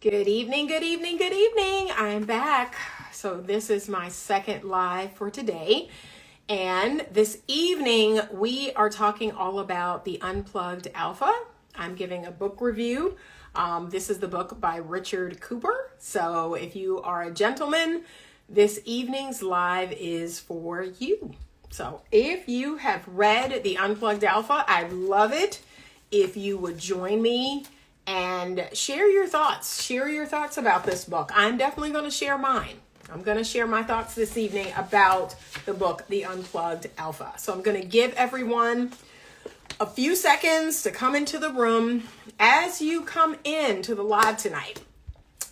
Good evening, good evening, good evening. I'm back. So this is my second live for today. And this evening, we are talking all about the Unplugged Alpha. I'm giving a book review. This is the book by Richard Cooper. So if you are a gentleman, this evening's live is for you. So if you have read the Unplugged Alpha, I'd love it if you would join me and share your thoughts. Share your thoughts about this book. I'm definitely going to share mine. I'm going to share my thoughts this evening about the book, The Unplugged Alpha. So I'm going to give everyone a few seconds to come into the room. As you come into the live tonight,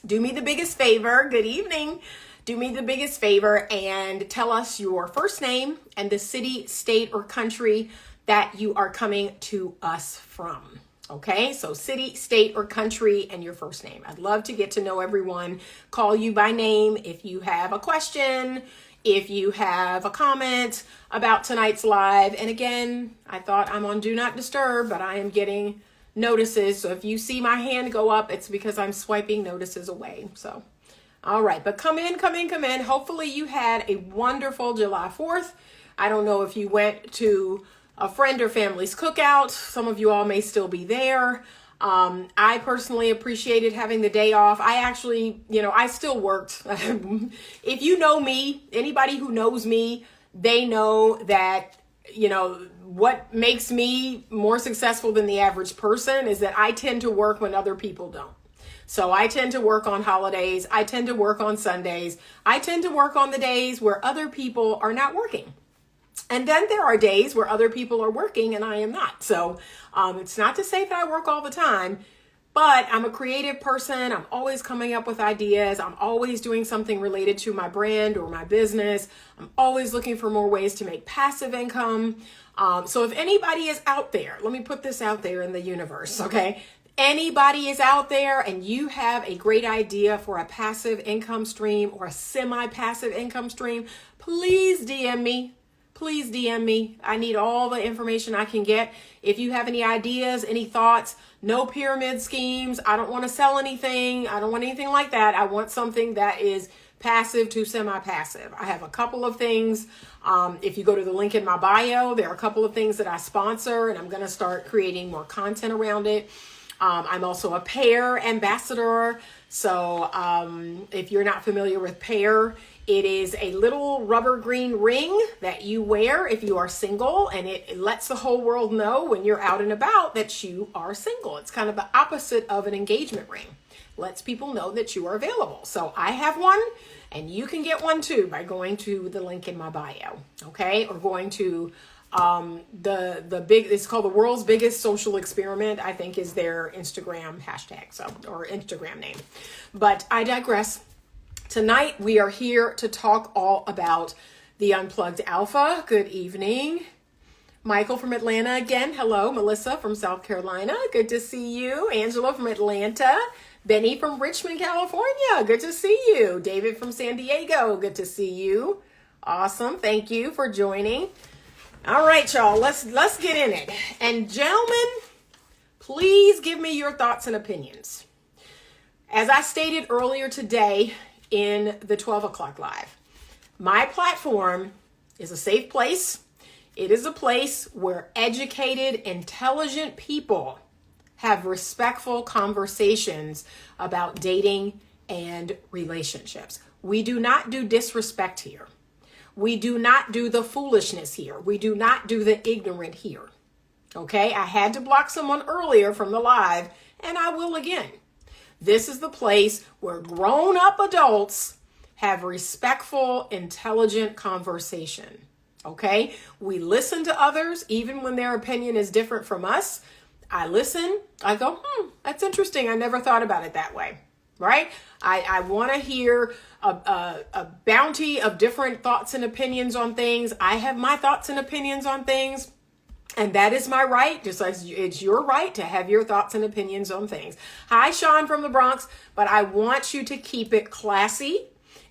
do me the biggest favor. Good evening. Do me the biggest favor and tell us your first name and the city, state, or country that you are coming to us from. Okay, so city, state, or country, and your first name. I'd love to get to know everyone. Call you by name if you have a question, if you have a comment about tonight's live. And again, I thought I'm on Do Not Disturb, but I am getting notices. So if you see my hand go up, it's because I'm swiping notices away. So, all right, but come in. Hopefully you had a wonderful July 4th. I don't know if you went to a friend or family's cookout. Some of you all may still be there. I personally appreciated having the day off. I actually, I still worked. If you know me, anybody who knows me, they know that, what makes me more successful than the average person is that I tend to work when other people don't. So I tend to work on holidays. I tend to work on Sundays. I tend to work on the days where other people are not working. And then there are days where other people are working and I am not. So it's not to say that I work all the time, but I'm a creative person. I'm always coming up with ideas. I'm always doing something related to my brand or my business. I'm always looking for more ways to make passive income. So if anybody is out there, let me put this out there in the universe, okay? Anybody is out there and you have a great idea for a passive income stream or a semi-passive income stream, please DM me. Please DM me. I need all the information I can get. If you have any ideas, any thoughts, no pyramid schemes. I don't want to sell anything. I don't want anything like that. I want something that is passive to semi-passive. I have a couple of things. If you go to the link in my bio, there are a couple of things that I sponsor and I'm going to start creating more content around it. I'm also a Pair ambassador. So if you're not familiar with Pair, it is a little rubber green ring that you wear if you are single, and it lets the whole world know when you're out and about that you are single. It's kind of the opposite of an engagement ring. Lets people know that you are available. So I have one, and you can get one too by going to the link in my bio, okay? Or going to it's called the world's biggest social experiment, I think is their Instagram hashtag, or Instagram name. But I digress. Tonight, we are here to talk all about the Unplugged Alpha. Good evening. Michael from Atlanta again. Hello. Melissa from South Carolina. Good to see you. Angela from Atlanta. Benny from Richmond, California. Good to see you. David from San Diego. Good to see you. Awesome. Thank you for joining. All right, y'all. Let's get in it. And gentlemen, please give me your thoughts and opinions. As I stated earlier today, in the 12 o'clock live, my platform is a safe place. It is a place where educated, intelligent people have respectful conversations about dating and relationships. We do not do disrespect here. We do not do the foolishness here. We do not do the ignorant here. Okay, I had to block someone earlier from the live, and I will again. This is the place where grown-up adults have respectful, intelligent conversation, okay? We listen to others, even when their opinion is different from us. I listen. I go, that's interesting. I never thought about it that way, right? I want to hear a bounty of different thoughts and opinions on things. I have my thoughts and opinions on things. And that is my right, just like it's your right to have your thoughts and opinions on things. Hi, Sean from the Bronx, but I want you to keep it classy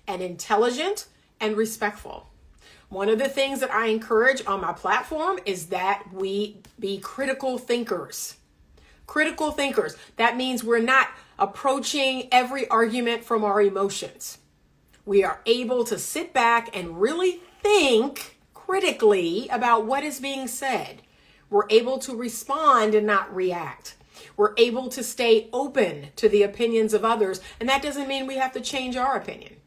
and intelligent and respectful. One of the things that I encourage on my platform is that we be critical thinkers. Critical thinkers. That means we're not approaching every argument from our emotions. We are able to sit back and really think critically about what is being said. We're able to respond and not react. We're able to stay open to the opinions of others. And that doesn't mean we have to change our opinion.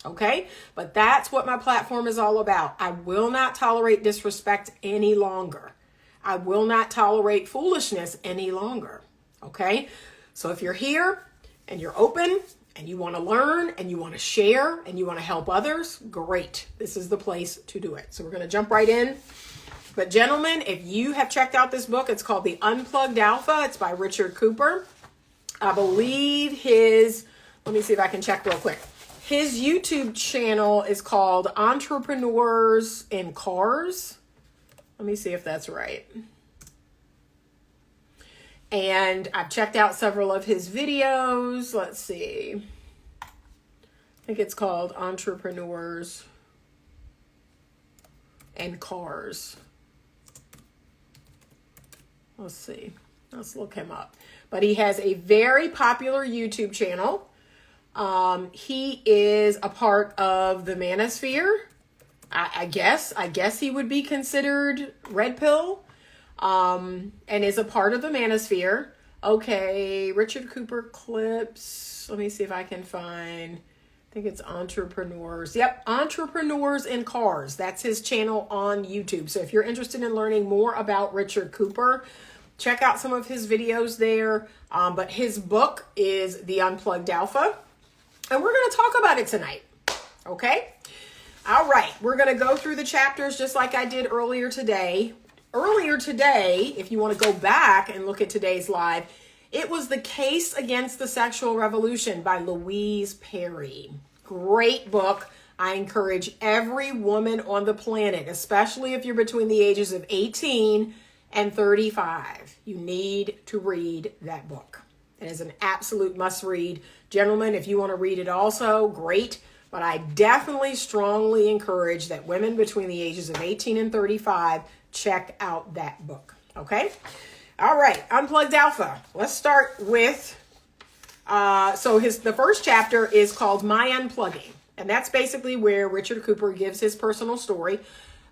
Okay? But that's what my platform is all about. I will not tolerate disrespect any longer. I will not tolerate foolishness any longer. Okay? So if you're here and you're open and you want to learn and you want to share and you want to help others, great. This is the place to do it. So we're going to jump right in. But gentlemen, if you have checked out this book, it's called The Unplugged Alpha. It's by Richard Cooper. I believe let me see if I can check real quick. His YouTube channel is called Entrepreneurs in Cars. Let me see if that's right. And I've checked out several of his videos. Let's see. I think it's called Entrepreneurs and Cars. Let's see. Let's look him up. But he has a very popular YouTube channel. He is a part of the manosphere. I guess he would be considered red pill. And is a part of the manosphere. Okay, Richard Cooper clips. Let me see if I can find. I think it's Entrepreneurs. Yep, Entrepreneurs in Cars. That's his channel on YouTube. So if you're interested in learning more about Richard Cooper, check out some of his videos there. But his book is The Unplugged Alpha. And we're going to talk about it tonight. Okay? All right. We're going to go through the chapters just like I did earlier today. Earlier today, if you want to go back and look at today's live, it was The Case Against the Sexual Revolution by Louise Perry. Great book. I encourage every woman on the planet, especially if you're between the ages of 18 and 35, you need to read that book. It is an absolute must read. Gentlemen, if you want to read it also, great. But I definitely strongly encourage that women between the ages of 18 and 35 check out that book. Okay? All right. Unplugged Alpha. Let's start with, the first chapter is called My Unplugging. And that's basically where Richard Cooper gives his personal story,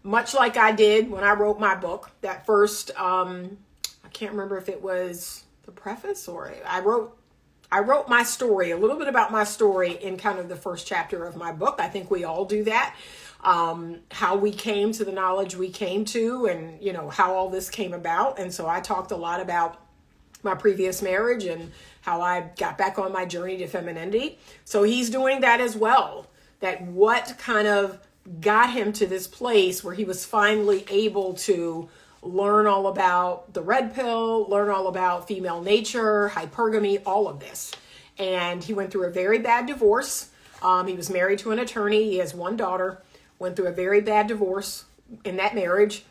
much like I did when I wrote my book. That first, I can't remember if it was the preface or I wrote my story, a little bit about my story in kind of the first chapter of my book. I think we all do that. How we came to the knowledge we came to and, how all this came about. And so I talked a lot about my previous marriage and how I got back on my journey to femininity. So he's doing that as well. That what kind of got him to this place where he was finally able to learn all about the red pill, learn all about female nature, hypergamy, all of this. And he went through a very bad divorce. He was married to an attorney. He has one daughter, went through a very bad divorce in that marriage.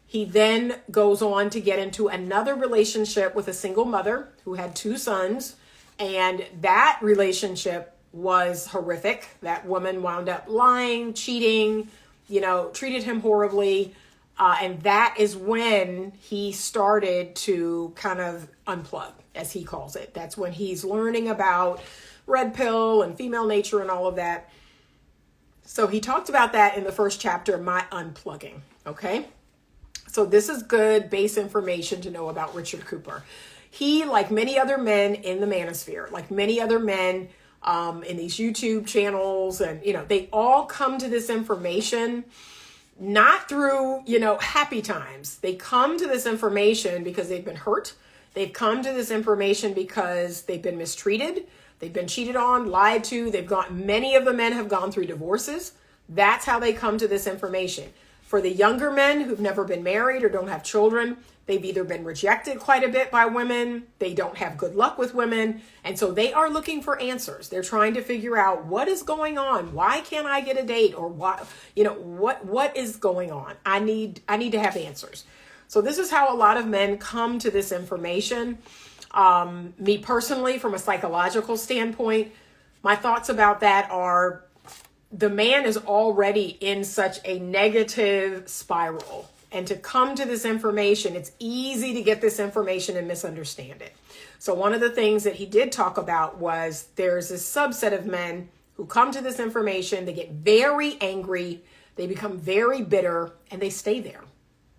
He then goes on to get into another relationship with a single mother who had two sons. And that relationship was horrific. That woman wound up lying, cheating, treated him horribly. And that is when he started to kind of unplug, as he calls it. That's when he's learning about red pill and female nature and all of that. So he talked about that in the first chapter, My Unplugging. Okay. So this is good base information to know about Richard Cooper. He, like many other men in the manosphere, like many other men in these YouTube channels, and, they all come to this information not through, happy times. They come to this information because they've been hurt. They've come to this information because they've been mistreated. They've been cheated on, lied to. Many of the men have gone through divorces. That's how they come to this information. For the younger men who've never been married or don't have children, they've either been rejected quite a bit by women. They don't have good luck with women. And so they are looking for answers. They're trying to figure out what is going on. Why can't I get a date? Or what is going on? I need to have answers. So this is how a lot of men come to this information. Me personally, from a psychological standpoint, my thoughts about that are the man is already in such a negative spiral. And to come to this information, it's easy to get this information and misunderstand it. So one of the things that he did talk about was there's a subset of men who come to this information, they get very angry, they become very bitter, and they stay there.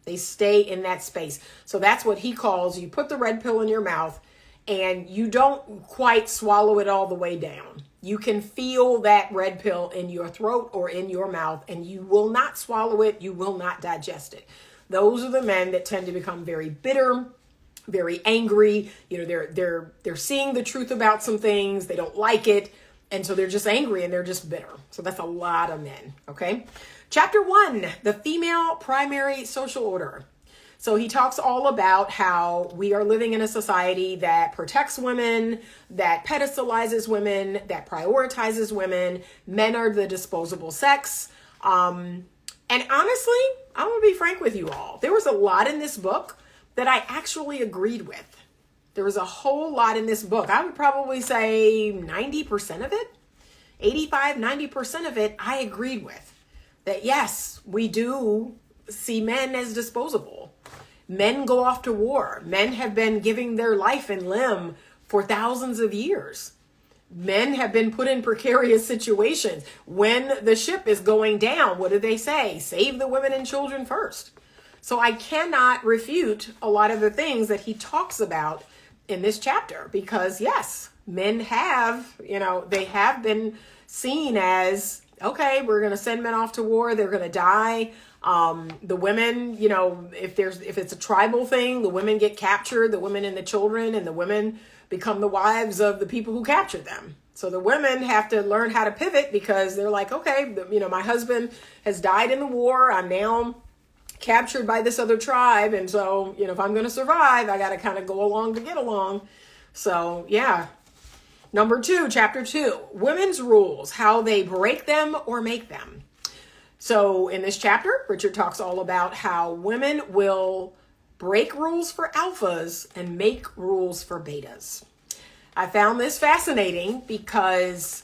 They stay in that space. So that's what he calls, you put the red pill in your mouth and you don't quite swallow it all the way down. You can feel that red pill in your throat or in your mouth, and you will not swallow it. You will not digest it. Those are the men that tend to become very bitter, very angry. You know, they're seeing the truth about some things. They don't like it. And so they're just angry and they're just bitter. So that's a lot of men. Okay. Chapter 1, the female primary social order. So he talks all about how we are living in a society that protects women, that pedestalizes women, that prioritizes women. Men are the disposable sex. And honestly, I'm going to be frank with you all. There was a lot in this book that I actually agreed with. There was a whole lot in this book. I would probably say 90% of it, 85, 90% of it, I agreed with. That yes, we do see men as disposable. Men go off to war. Men have been giving their life and limb for thousands of years. Men have been put in precarious situations. When the ship is going down, what do they say? Save the women and children first. So I cannot refute a lot of the things that he talks about in this chapter, because yes, men have, they have been seen as, okay, we're going to send men off to war. They're going to die. The women, if it's a tribal thing, the women get captured, the women and the children, and the women become the wives of the people who captured them. So the women have to learn how to pivot, because they're like, okay, my husband has died in the war. I'm now captured by this other tribe. And so, if I'm going to survive, I got to kind of go along to get along. So yeah. Number 2, chapter 2, women's rules, how they break them or make them. So in this chapter, Richard talks all about how women will break rules for alphas and make rules for betas. I found this fascinating because,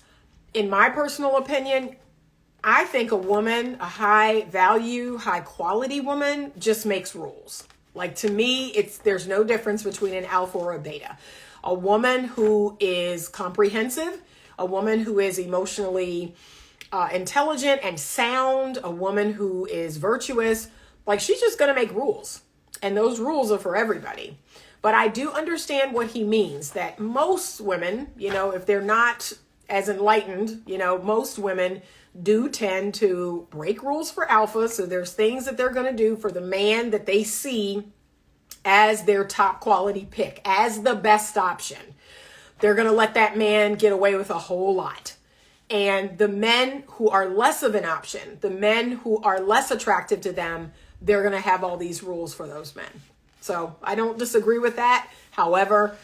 in my personal opinion, I think a woman, a high value, high quality woman, just makes rules. Like, to me, there's no difference between an alpha or a beta. A woman who is comprehensive, a woman who is emotionally intelligent and sound, a woman who is virtuous, like, she's just going to make rules. And those rules are for everybody. But I do understand what he means, that most women, if they're not as enlightened, most women do tend to break rules for alpha. So there's things that they're going to do for the man that they see as their top quality pick, as the best option. They're going to let that man get away with a whole lot. And the men who are less of an option, the men who are less attractive to them, they're going to have all these rules for those men. So I don't disagree with that. However,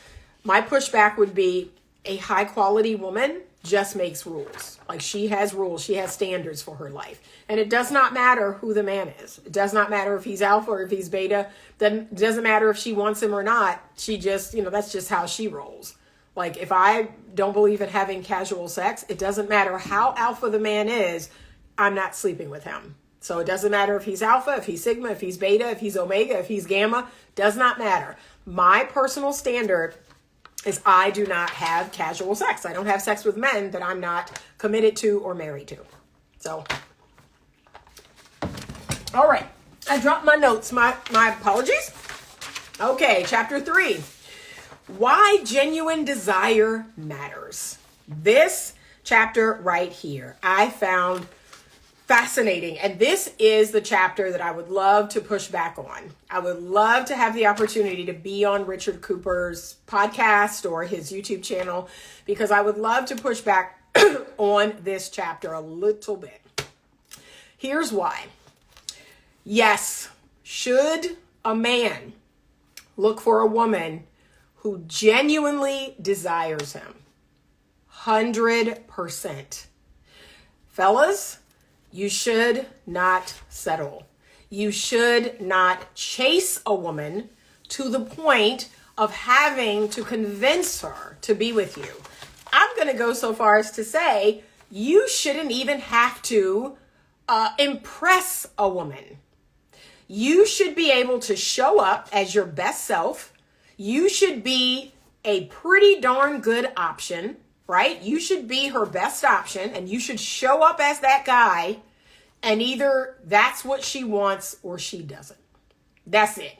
my pushback would be a high quality woman just makes rules. Like, she has rules. She has standards for her life. And it does not matter who the man is. It does not matter if he's alpha or if he's beta. It doesn't matter if she wants him or not. She just, that's just how she rolls. Like, if I don't believe in having casual sex, it doesn't matter how alpha the man is, I'm not sleeping with him. So it doesn't matter if he's alpha, if he's sigma, if he's beta, if he's omega, if he's gamma, does not matter. My personal standard is I do not have casual sex. I don't have sex with men that I'm not committed to or married to. So, all right. I dropped my notes. My apologies. Okay, chapter 3. Why genuine desire matters. This chapter right here, I found fascinating. And this is the chapter that I would love to push back on. I would love to have the opportunity to be on Richard Cooper's podcast or his YouTube channel, because I would love to push back on this chapter a little bit. Here's why. Yes, should a man look for a woman who genuinely desires him? 100%. Fellas, you should not settle. You should not chase a woman to the point of having to convince her to be with you. I'm going to go so far as to say you shouldn't even have to impress a woman. You should be able to show up as your best self. You should be a pretty darn good option, right? You should be her best option, and you should show up as that guy, and either that's what she wants or she doesn't. That's it.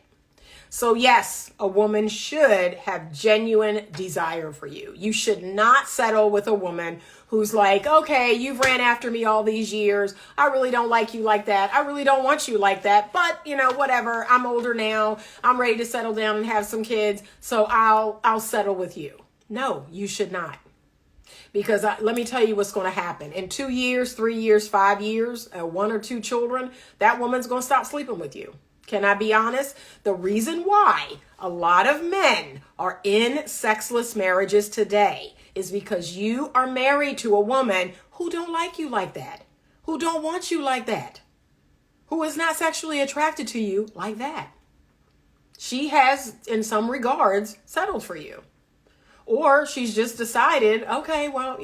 So yes, a woman should have genuine desire for you. You should not settle with a woman who's like, okay, you've ran after me all these years. I really don't like you like that. I really don't want you like that. But, whatever. I'm older now. I'm ready to settle down and have some kids. So I'll settle with you. No, you should not. Because let me tell you what's going to happen. In 2 years, 3 years, 5 years, 1 or 2 children, that woman's going to stop sleeping with you. Can I be honest? The reason why a lot of men are in sexless marriages today is because you are married to a woman who don't like you like that, who don't want you like that, who is not sexually attracted to you like that. She has, in some regards, settled for you. Or she's just decided, okay, well,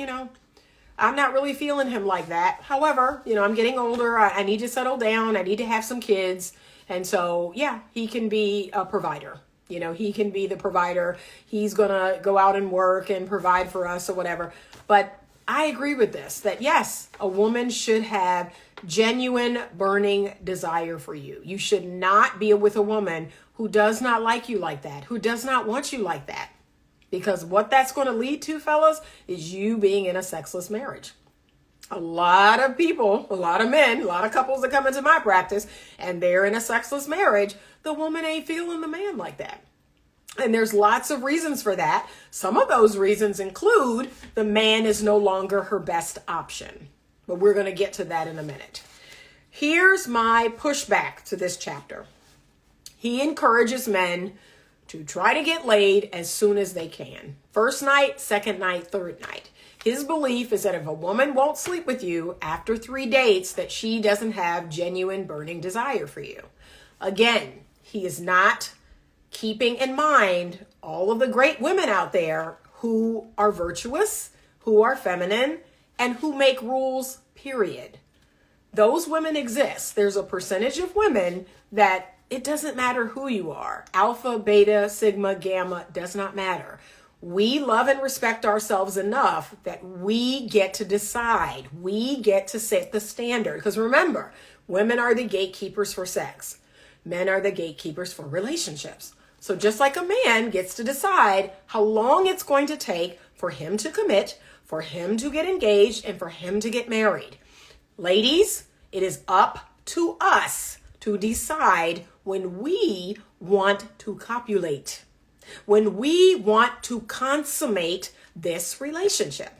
I'm not really feeling him like that. However, I'm getting older. I need to settle down. I need to have some kids. And so, yeah, he can be a provider. He can be the provider. He's going to go out and work and provide for us or whatever. But I agree with this, that yes, a woman should have genuine burning desire for you. You should not be with a woman who does not like you like that, who does not want you like that. Because what that's going to lead to, fellas, is you being in a sexless marriage. A lot of people, a lot of men, a lot of couples that come into my practice and they're in a sexless marriage, the woman ain't feeling the man like that. And there's lots of reasons for that. Some of those reasons include the man is no longer her best option. But we're going to get to that in a minute. Here's my pushback to this chapter. He encourages men to try to get laid as soon as they can. First night, second night, third night. His belief is that if a woman won't sleep with you after 3 dates, that she doesn't have genuine burning desire for you. Again, he is not keeping in mind all of the great women out there who are virtuous, who are feminine, and who make rules, period. Those women exist. There's a percentage of women that it doesn't matter who you are. Alpha, beta, sigma, gamma, does not matter. We love and respect ourselves enough that we get to decide. We get to set the standard. Because remember, women are the gatekeepers for sex. Men are the gatekeepers for relationships. So just like a man gets to decide how long it's going to take for him to commit, for him to get engaged, and for him to get married. Ladies, it is up to us to decide when we want to copulate. When we want to consummate this relationship.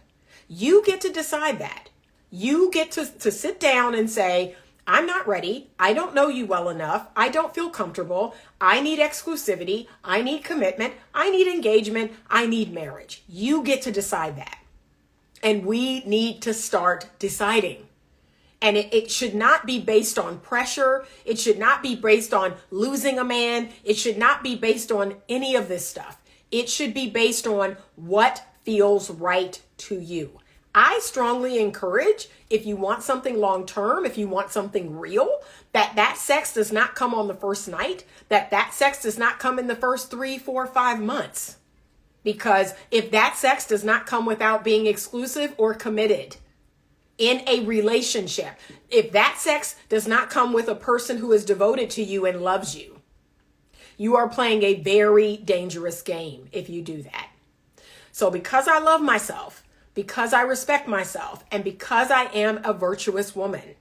You get to decide that. You get to sit down and say, I'm not ready. I don't know you well enough. I don't feel comfortable. I need exclusivity. I need commitment. I need engagement. I need marriage. You get to decide that. And we need to start deciding. And it should not be based on pressure. It should not be based on losing a man. It should not be based on any of this stuff. It should be based on what feels right to you. I strongly encourage, if you want something long-term, if you want something real, that sex does not come on the first night, that sex does not come in the first 3, 4, 5 months. Because if that sex does not come without being exclusive or committed, in a relationship, if that sex does not come with a person who is devoted to you and loves you, you are playing a very dangerous game if you do that. So because I love myself, because I respect myself, and because I am a virtuous woman,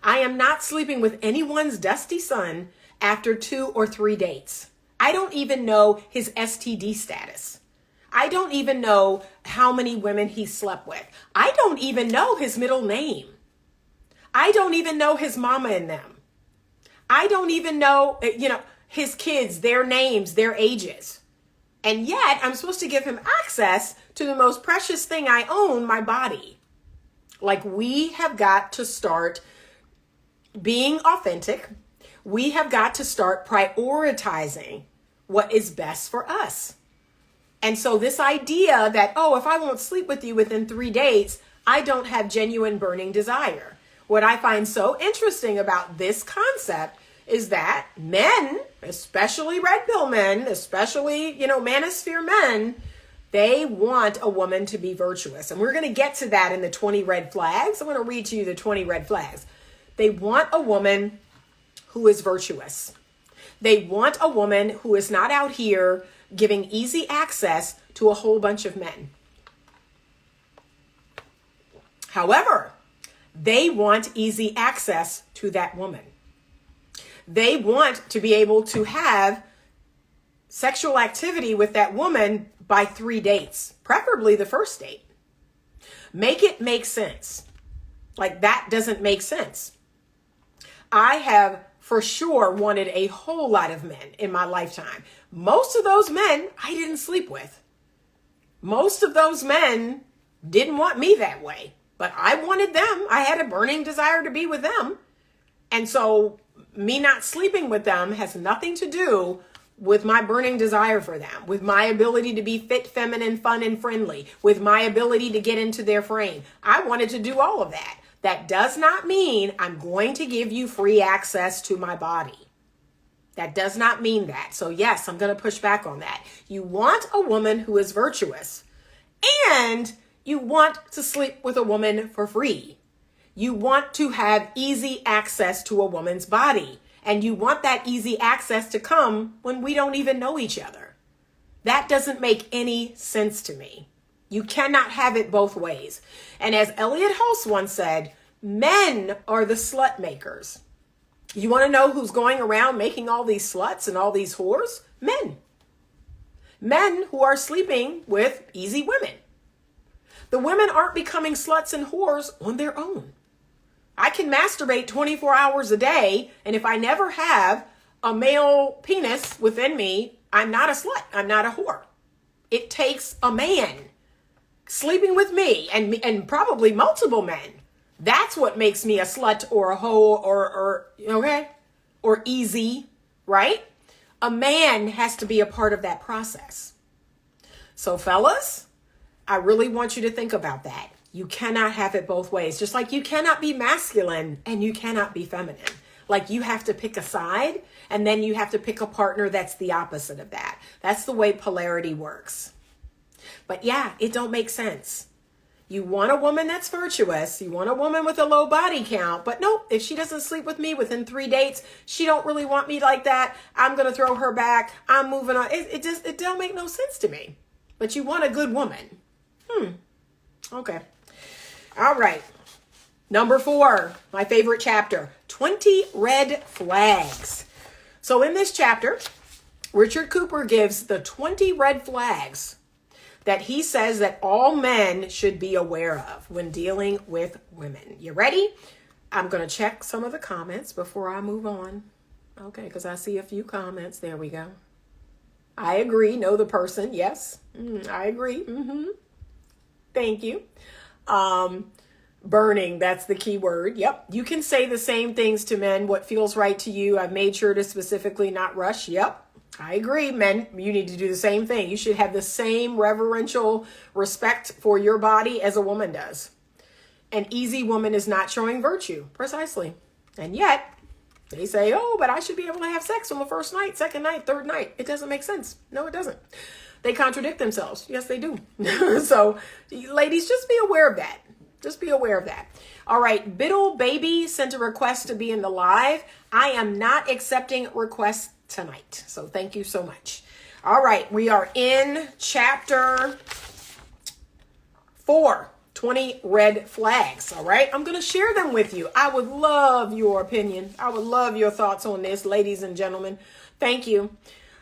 I am not sleeping with anyone's dusty son after 2 or 3 dates. I don't even know his STD status. I don't even know how many women he slept with. I don't even know his middle name. I don't even know his mama and them. I don't even know, his kids, their names, their ages. And yet I'm supposed to give him access to the most precious thing I own, my body. Like, we have got to start being authentic. We have got to start prioritizing what is best for us. And so this idea that, if I won't sleep with you within 3 days, I don't have genuine burning desire. What I find so interesting about this concept is that men, especially red pill men, especially, manosphere men, They want a woman to be virtuous. And we're going to get to that in the 20 red flags. I'm going to read to you the 20 red flags. They want a woman who is virtuous. They want a woman who is not out here giving easy access to a whole bunch of men. However, they want easy access to that woman. They want to be able to have sexual activity with that woman by 3 dates, preferably the first date. Make it make sense. Like, that doesn't make sense. I have for sure wanted a whole lot of men in my lifetime. Most of those men I didn't sleep with. Most of those men didn't want me that way, but I wanted them. I had a burning desire to be with them. And so me not sleeping with them has nothing to do with my burning desire for them, with my ability to be fit, feminine, fun, and friendly, with my ability to get into their frame. I wanted to do all of that. That does not mean I'm going to give you free access to my body. That does not mean that. So yes, I'm going to push back on that. You want a woman who is virtuous, and you want to sleep with a woman for free. You want to have easy access to a woman's body, and you want that easy access to come when we don't even know each other. That doesn't make any sense to me. You cannot have it both ways. And as Elliot Hulse once said, men are the slut makers. You want to know who's going around making all these sluts and all these whores? Men. Men who are sleeping with easy women. The women aren't becoming sluts and whores on their own. I can masturbate 24 hours a day, and if I never have a male penis within me, I'm not a slut. I'm not a whore. It takes a man sleeping with me and probably multiple men. That's what makes me a slut or a hoe or easy, right? A man has to be a part of that process. So fellas, I really want you to think about that. You cannot have it both ways. Just like you cannot be masculine and you cannot be feminine. Like, you have to pick a side, and then you have to pick a partner that's the opposite of that. That's the way polarity works. But yeah, it don't make sense. You want a woman that's virtuous. You want a woman with a low body count. But nope, if she doesn't sleep with me within 3 dates, she don't really want me like that. I'm going to throw her back. I'm moving on. It don't make no sense to me. But you want a good woman. Okay. All right. Number 4, my favorite chapter, 20 red flags. So in this chapter, Richard Cooper gives the 20 red flags that he says that all men should be aware of when dealing with women. You ready? I'm going to check some of the comments before I move on. Okay, because I see a few comments. There we go. I agree. Know the person. Yes. I agree. Thank you. Burning, that's the key word. Yep. You can say the same things to men. What feels right to you. I've made sure to specifically not rush. Yep. I agree, men. You need to do the same thing. You should have the same reverential respect for your body as a woman does. An easy woman is not showing virtue. Precisely. And yet, they say, oh, but I should be able to have sex on the first night, second night, third night. It doesn't make sense. No, it doesn't. They contradict themselves. Yes, they do. So, ladies, just be aware of that. Just be aware of that. All right. Biddle Baby sent a request to be in the live. I am not accepting requests tonight. So thank you so much. All right. We are in chapter 4, 20 red flags. All right. I'm going to share them with you. I would love your opinion. I would love your thoughts on this, ladies and gentlemen. Thank you.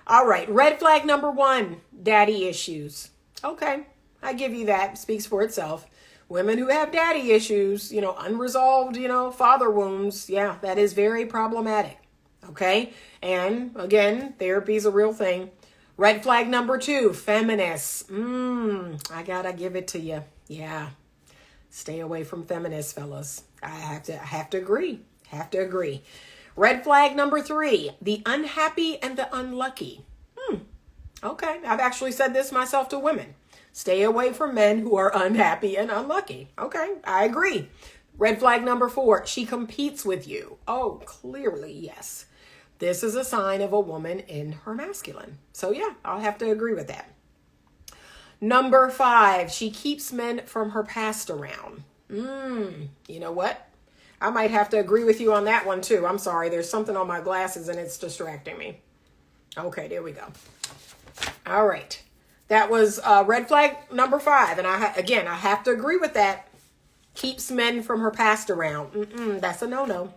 All right. Red flag number 1, daddy issues. Okay. I give you that. It speaks for itself. Women who have daddy issues, unresolved, father wounds. Yeah, that is very problematic. Okay. And again, therapy is a real thing. Red flag number 2, feminists. I gotta give it to you. Yeah. Stay away from feminists, fellas. I have to agree. Red flag number 3, the unhappy and the unlucky. Okay. I've actually said this myself to women. Stay away from men who are unhappy and unlucky. Okay, I agree. Red flag number 4, she competes with you. Oh, clearly, yes. This is a sign of a woman in her masculine. So yeah, I'll have to agree with that. Number 5, she keeps men from her past around. You know what? I might have to agree with you on that one too. I'm sorry. There's something on my glasses and it's distracting me. Okay, there we go. All right. That was red flag number 5. And I have to agree with that. Keeps men from her past around. That's a no-no.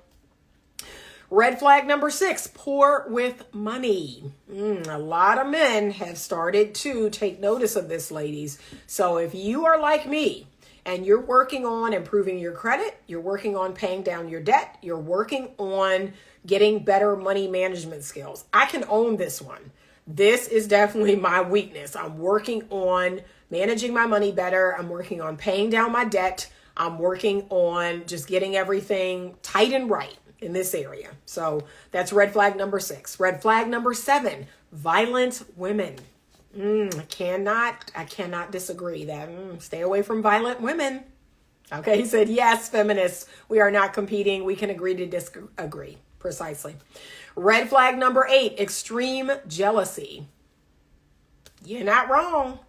Red flag number 6, poor with money. A lot of men have started to take notice of this, ladies. So if you are like me and you're working on improving your credit, you're working on paying down your debt, you're working on getting better money management skills, I can own this one. This is definitely my weakness. I'm working on managing my money better. I'm working on paying down my debt. I'm working on just getting everything tight and right in this area. So that's red flag number 6. Red flag number 7, violent women. I cannot disagree that. Stay away from violent women. Okay, he said, yes, feminists, we are not competing. We can agree to disagree. Precisely. Red flag number 8, extreme jealousy. You're not wrong.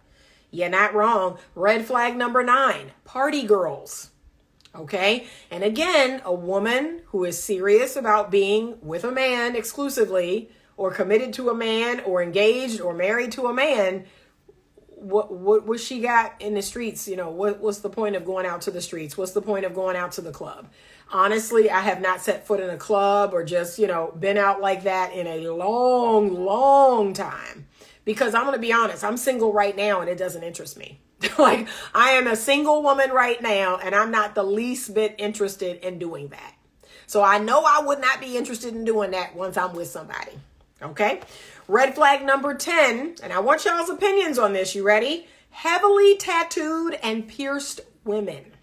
You're not wrong. Red flag number 9, party girls. Okay. And again, a woman who is serious about being with a man exclusively, or committed to a man, or engaged or married to a man, what she got in the streets? What's the point of going out to the streets? What's the point of going out to the club? Honestly, I have not set foot in a club or just, been out like that in a long, long time. Because I'm going to be honest, I'm single right now and it doesn't interest me. Like, I am a single woman right now and I'm not the least bit interested in doing that. So I know I would not be interested in doing that once I'm with somebody. Okay. Red flag number 10. And I want y'all's opinions on this. You ready? Heavily tattooed and pierced women.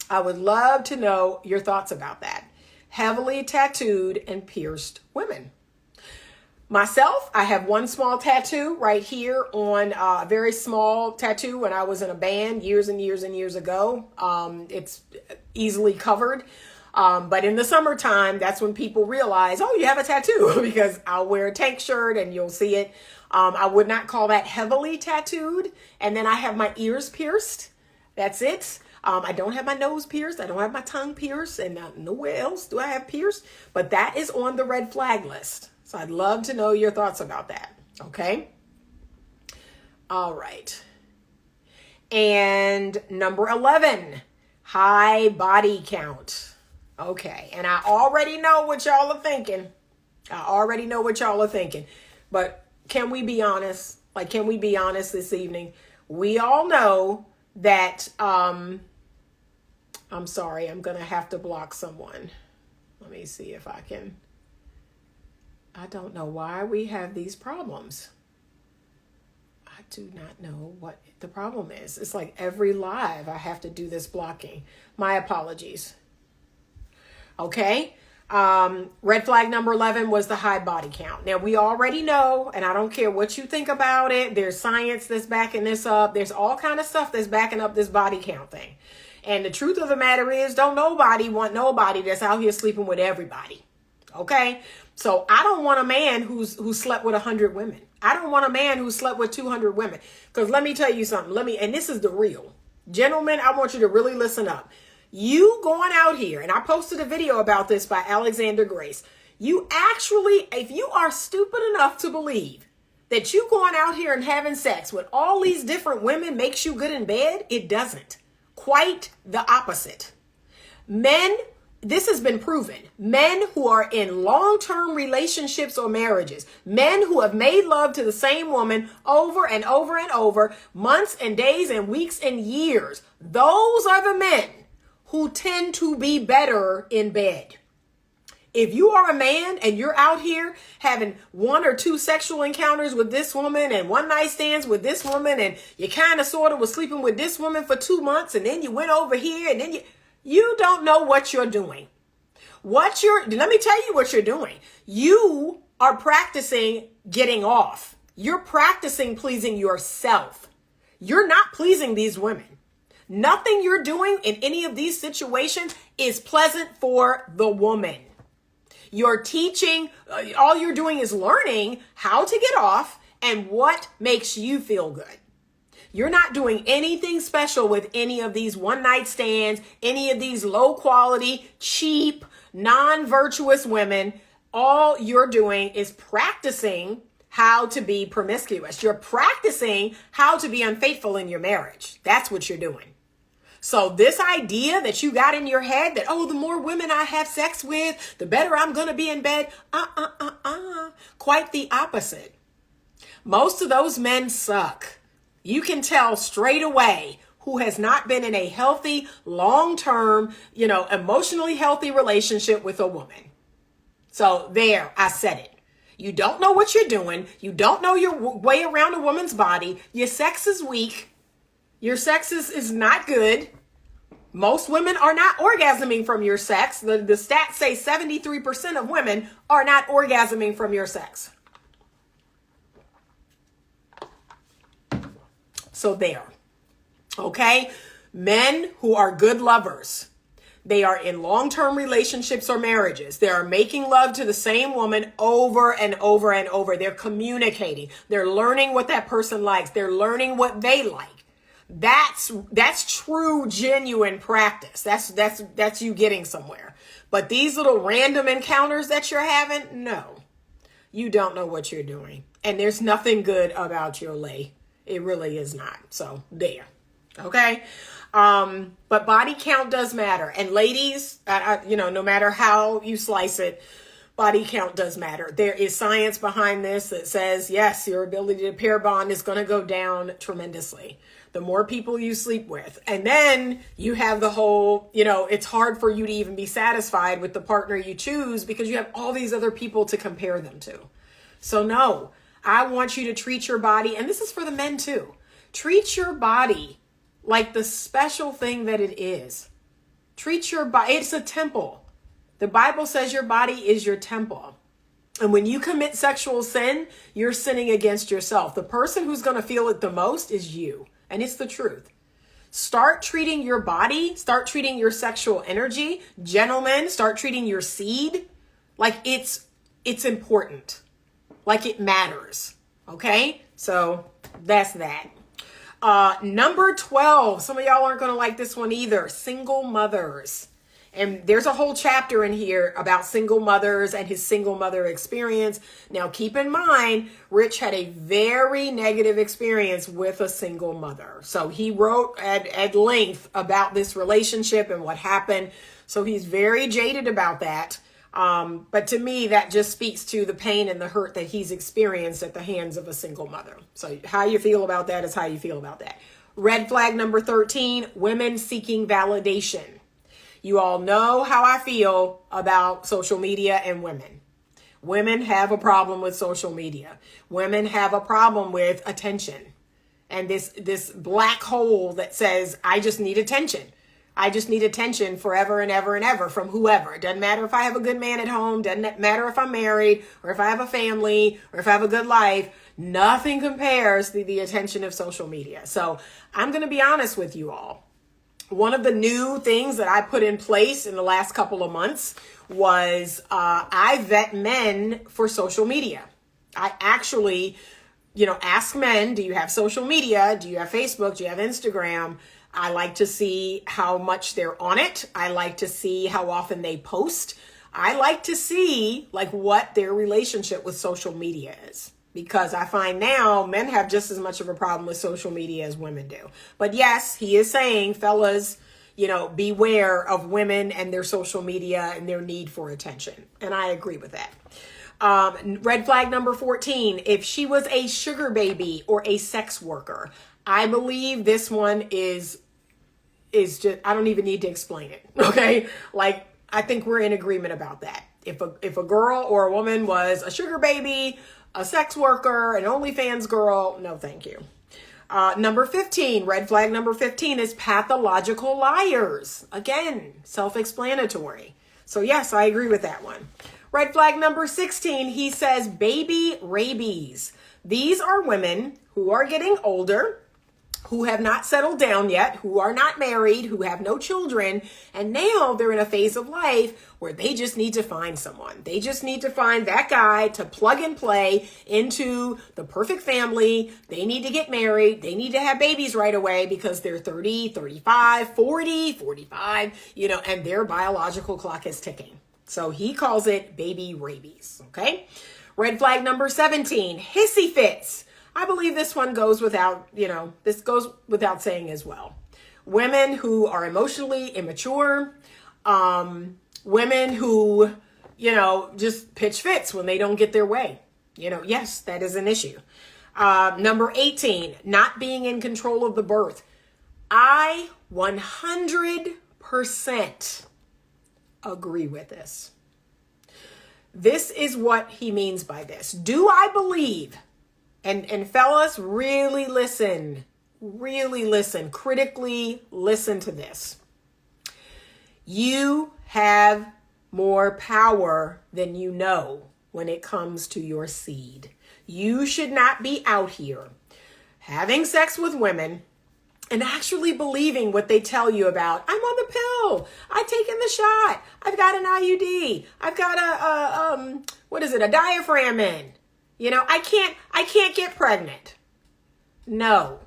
I would love to know your thoughts about that. Heavily tattooed and pierced women. Myself, I have one small tattoo right here on a very small tattoo when I was in a band years and years and years ago. It's easily covered. But in the summertime, that's when people realize, oh, you have a tattoo, because I'll wear a tank shirt and you'll see it. I would not call that heavily tattooed. And then I have my ears pierced. That's it. I don't have my nose pierced. I don't have my tongue pierced, and nowhere else do I have pierced. But that is on the red flag list. So I'd love to know your thoughts about that. Okay. All right. And number 11, high body count. Okay. And I already know what y'all are thinking. But can we be honest? Can we be honest this evening? We all know that, I'm sorry, I'm going to have to block someone. Let me see if I can. I don't know why we have these problems. I do not know what the problem is. It's like every live I have to do this blocking. My apologies. Okay. Red flag number 11 was the high body count. Now we already know, and I don't care what you think about it. There's science that's backing this up. There's all kind of stuff that's backing up this body count thing. And the truth of the matter is, don't nobody want nobody that's out here sleeping with everybody. Okay. So I don't want a man who slept with 100 women. I don't want a man who slept with 200 women. Because let me tell you something. And this is the real. Gentlemen, I want you to really listen up. You going out here, and I posted a video about this by Alexander Grace. You actually, if you are stupid enough to believe that you going out here and having sex with all these different women makes you good in bed, it doesn't. Quite the opposite. Men, this has been proven. Men who are in long-term relationships or marriages, men who have made love to the same woman over and over and over, months and days and weeks and years, those are the men who tend to be better in bed. If you are a man and you're out here having 1 or 2 sexual encounters with this woman and one night stands with this woman, and you kind of sort of was sleeping with this woman for 2 months, and then you went over here, and then you don't know what you're doing. Let me tell you what you're doing. You are practicing getting off. You're practicing pleasing yourself. You're not pleasing these women. Nothing you're doing in any of these situations is pleasant for the woman. You're teaching, all you're doing is learning how to get off and what makes you feel good. You're not doing anything special with any of these one night stands, any of these low quality, cheap, non-virtuous women. All you're doing is practicing how to be promiscuous. You're practicing how to be unfaithful in your marriage. That's what you're doing. So this idea that you got in your head that, oh, the more women I have sex with, the better I'm going to be in bed. Quite the opposite. Most of those men suck. You can tell straight away who has not been in a healthy, long-term, emotionally healthy relationship with a woman. So there, I said it. You don't know what you're doing. You don't know your way around a woman's body. Your sex is weak. Your sex is not good. Most women are not orgasming from your sex. The stats say 73% of women are not orgasming from your sex. So there. Okay? Men who are good lovers. They are in long-term relationships or marriages. They are making love to the same woman over and over and over. They're communicating. They're learning what that person likes. They're learning what they like. That's true, genuine practice. That's you getting somewhere. But these little random encounters that you're having, no, you don't know what you're doing. And there's nothing good about your lay. It really is not. So there. Okay. But body count does matter. And ladies, no matter how you slice it, body count does matter. There is science behind this that says, yes, your ability to pair bond is going to go down tremendously. The more people you sleep with. And then you have the whole, it's hard for you to even be satisfied with the partner you choose because you have all these other people to compare them to. So no, I want you to treat your body, and this is for the men too. Treat your body like the special thing that it is. Treat your body, it's a temple. The Bible says your body is your temple. And when you commit sexual sin, you're sinning against yourself. The person who's going to feel it the most is you. And it's the truth. Start treating your body, start treating your sexual energy. Gentlemen, start treating your seed like it's important, like it matters. Okay? So that's that. Number 12, some of y'all aren't going to like this one either. Single mothers. And there's a whole chapter in here about single mothers and his single mother experience. Now, keep in mind, Rich had a very negative experience with a single mother. So he wrote at length about this relationship and what happened. So he's very jaded about that. But to me, that just speaks to the pain and the hurt that he's experienced at the hands of a single mother. So how you feel about that is how you feel about that. Red flag number 13, women seeking validation. You all know how I feel about social media and women. Women have a problem with social media. Women have a problem with attention. And this black hole that says, I just need attention. I just need attention forever and ever and ever from whoever. It doesn't matter if I have a good man at home. Doesn't matter if I'm married or if I have a family or if I have a good life. Nothing compares to the attention of social media. So I'm going to be honest with you all. One of the new things that I put in place in the last couple of months was I vet men for social media. I actually, ask men, do you have social media? Do you have Facebook? Do you have Instagram? I like to see how much they're on it. I like to see how often they post. I like to see what their relationship with social media is. Because I find now men have just as much of a problem with social media as women do. But yes, he is saying, fellas, beware of women and their social media and their need for attention. And I agree with that. Red flag number 14, if she was a sugar baby or a sex worker, I believe this one is just, I don't even need to explain it. Okay. I think we're in agreement about that. If a girl or a woman was a sugar baby, a sex worker, an OnlyFans girl, no thank you. Number 15, red flag number 15 is pathological liars. Again, self-explanatory. So yes, I agree with that one. Red flag number 16, he says baby rabies. These are women who are getting older who have not settled down yet, who are not married, who have no children, and now they're in a phase of life where they just need to find someone. They just need to find that guy to plug and play into the perfect family. They need to get married. They need to have babies right away because they're 30, 35, 40, 45, and their biological clock is ticking. So he calls it baby rabies, okay? Red flag number 17, hissy fits. I believe this one goes without, this goes without saying as well. Women who are emotionally immature, women who, just pitch fits when they don't get their way. Yes, that is an issue. Number 18, not being in control of the birth. I 100% agree with this. This is what he means by this. Do I believe, and fellas, really listen, critically listen to this. You have more power than you know when it comes to your seed. You should not be out here having sex with women and actually believing what they tell you about. I'm on the pill. I've taken the shot. I've got an IUD. I've got a diaphragm in. I can't get pregnant. No.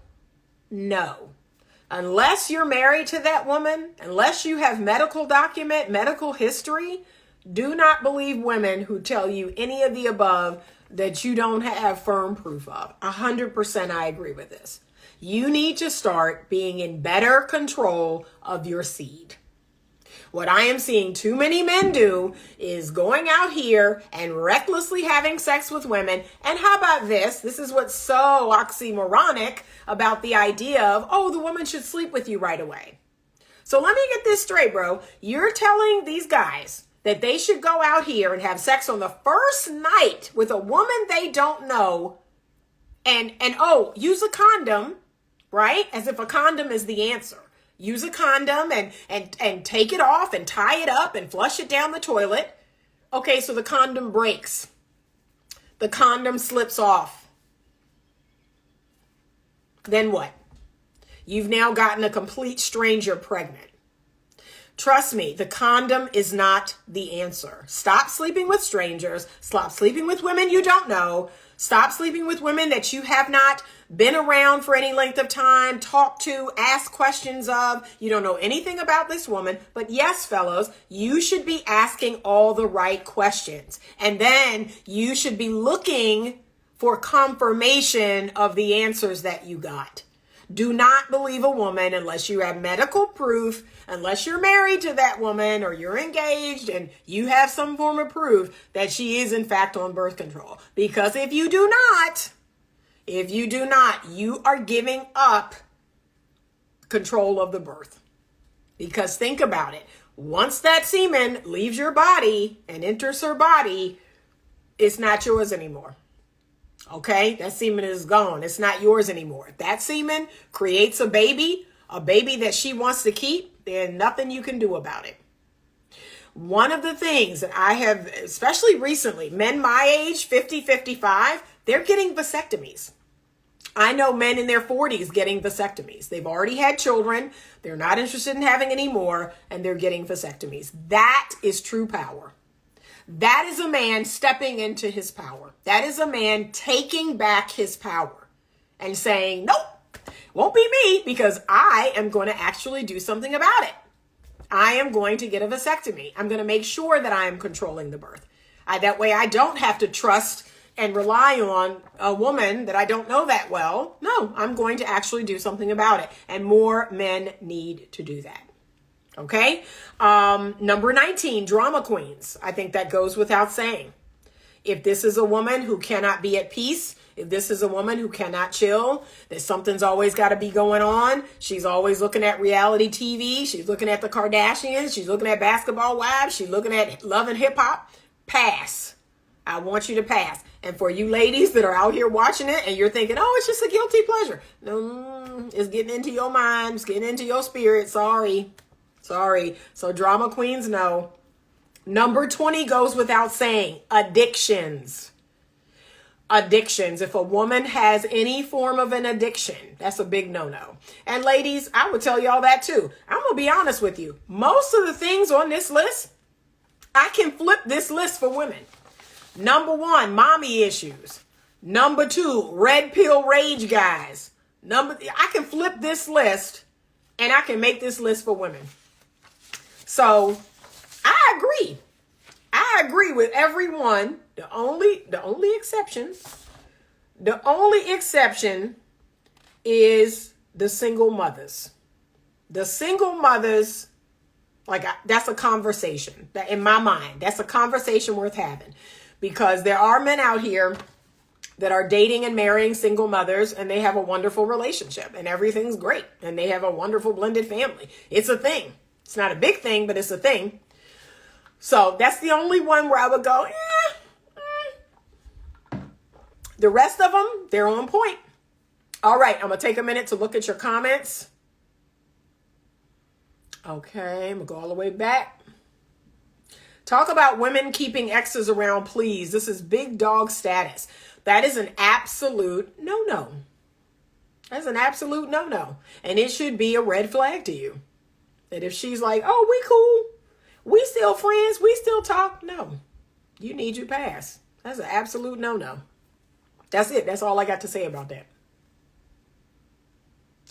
Unless you're married to that woman, unless you have medical history, do not believe women who tell you any of the above that you don't have firm proof of. 100% I agree with this. You need to start being in better control of your seed. What I am seeing too many men do is going out here and recklessly having sex with women. And how about this? This is what's so oxymoronic about the idea of, the woman should sleep with you right away. So let me get this straight, bro. You're telling these guys that they should go out here and have sex on the first night with a woman they don't know and use a condom, right? As if a condom is the answer. Use a condom and take it off and tie it up and flush it down the toilet. Okay, so the condom breaks. The condom slips off. Then what? You've now gotten a complete stranger pregnant. Trust me, the condom is not the answer. Stop sleeping with strangers. Stop sleeping with women you don't know. Stop sleeping with women that you have not been around for any length of time, talked to, asked questions of. You don't know anything about this woman. But yes, fellows, you should be asking all the right questions. And then you should be looking for confirmation of the answers that you got. Do not believe a woman unless you have medical proof, unless you're married to that woman or you're engaged and you have some form of proof that she is in fact on birth control. Because if you do not, you are giving up control of the birth. Because think about it. Once that semen leaves your body and enters her body, it's not yours anymore. Okay, that semen is gone. It's not yours anymore. That semen creates a baby that she wants to keep. There's nothing you can do about it. One of the things that I have, especially recently, men my age, 50, 55, they're getting vasectomies. I know men in their 40s getting vasectomies. They've already had children. They're not interested in having any more, and they're getting vasectomies. That is true power. That is a man stepping into his power. That is a man taking back his power and saying, nope, won't be me because I am going to actually do something about it. I am going to get a vasectomy. I'm going to make sure that I am controlling the birth. That way I don't have to trust and rely on a woman that I don't know that well. No, I'm going to actually do something about it. And more men need to do that. Okay. Number 19, drama queens. I think that goes without saying. If this is a woman who cannot be at peace, if this is a woman who cannot chill, that something's always got to be going on. She's always looking at reality TV. She's looking at the Kardashians. She's looking at Basketball Wives. She's looking at Love and Hip Hop. Pass. I want you to pass. And for you ladies that are out here watching it and you're thinking, oh, it's just a guilty pleasure. No, it's getting into your mind. It's getting into your spirit. Sorry. So drama queens, no. Number 20 goes without saying, addictions. addictions. If a woman has any form of an addiction, that's a big no-no. And ladies, I would tell y'all that too. I'm going to be honest with you. Most of the things on this list, I can flip this list for women. Number 1, mommy issues. Number 2, red pill rage guys. I can flip this list and I can make this list for women. So I agree. I agree with everyone. The only exception is the single mothers. The single mothers, that's a conversation that in my mind, that's a conversation worth having, because there are men out here that are dating and marrying single mothers, and they have a wonderful relationship and everything's great. And they have a wonderful blended family. It's a thing. It's not a big thing, but it's a thing. So that's the only one where I would go, The rest of them, they're on point. All right, I'm going to take a minute to look at your comments. Okay, I'm going to go all the way back. Talk about women keeping exes around, please. This is big dog status. That is an absolute no-no. That's an absolute no-no. And it should be a red flag to you. That if she's like, oh, we cool, we still friends, we still talk. No, you need your pass. That's an absolute no-no. That's it. That's all I got to say about that.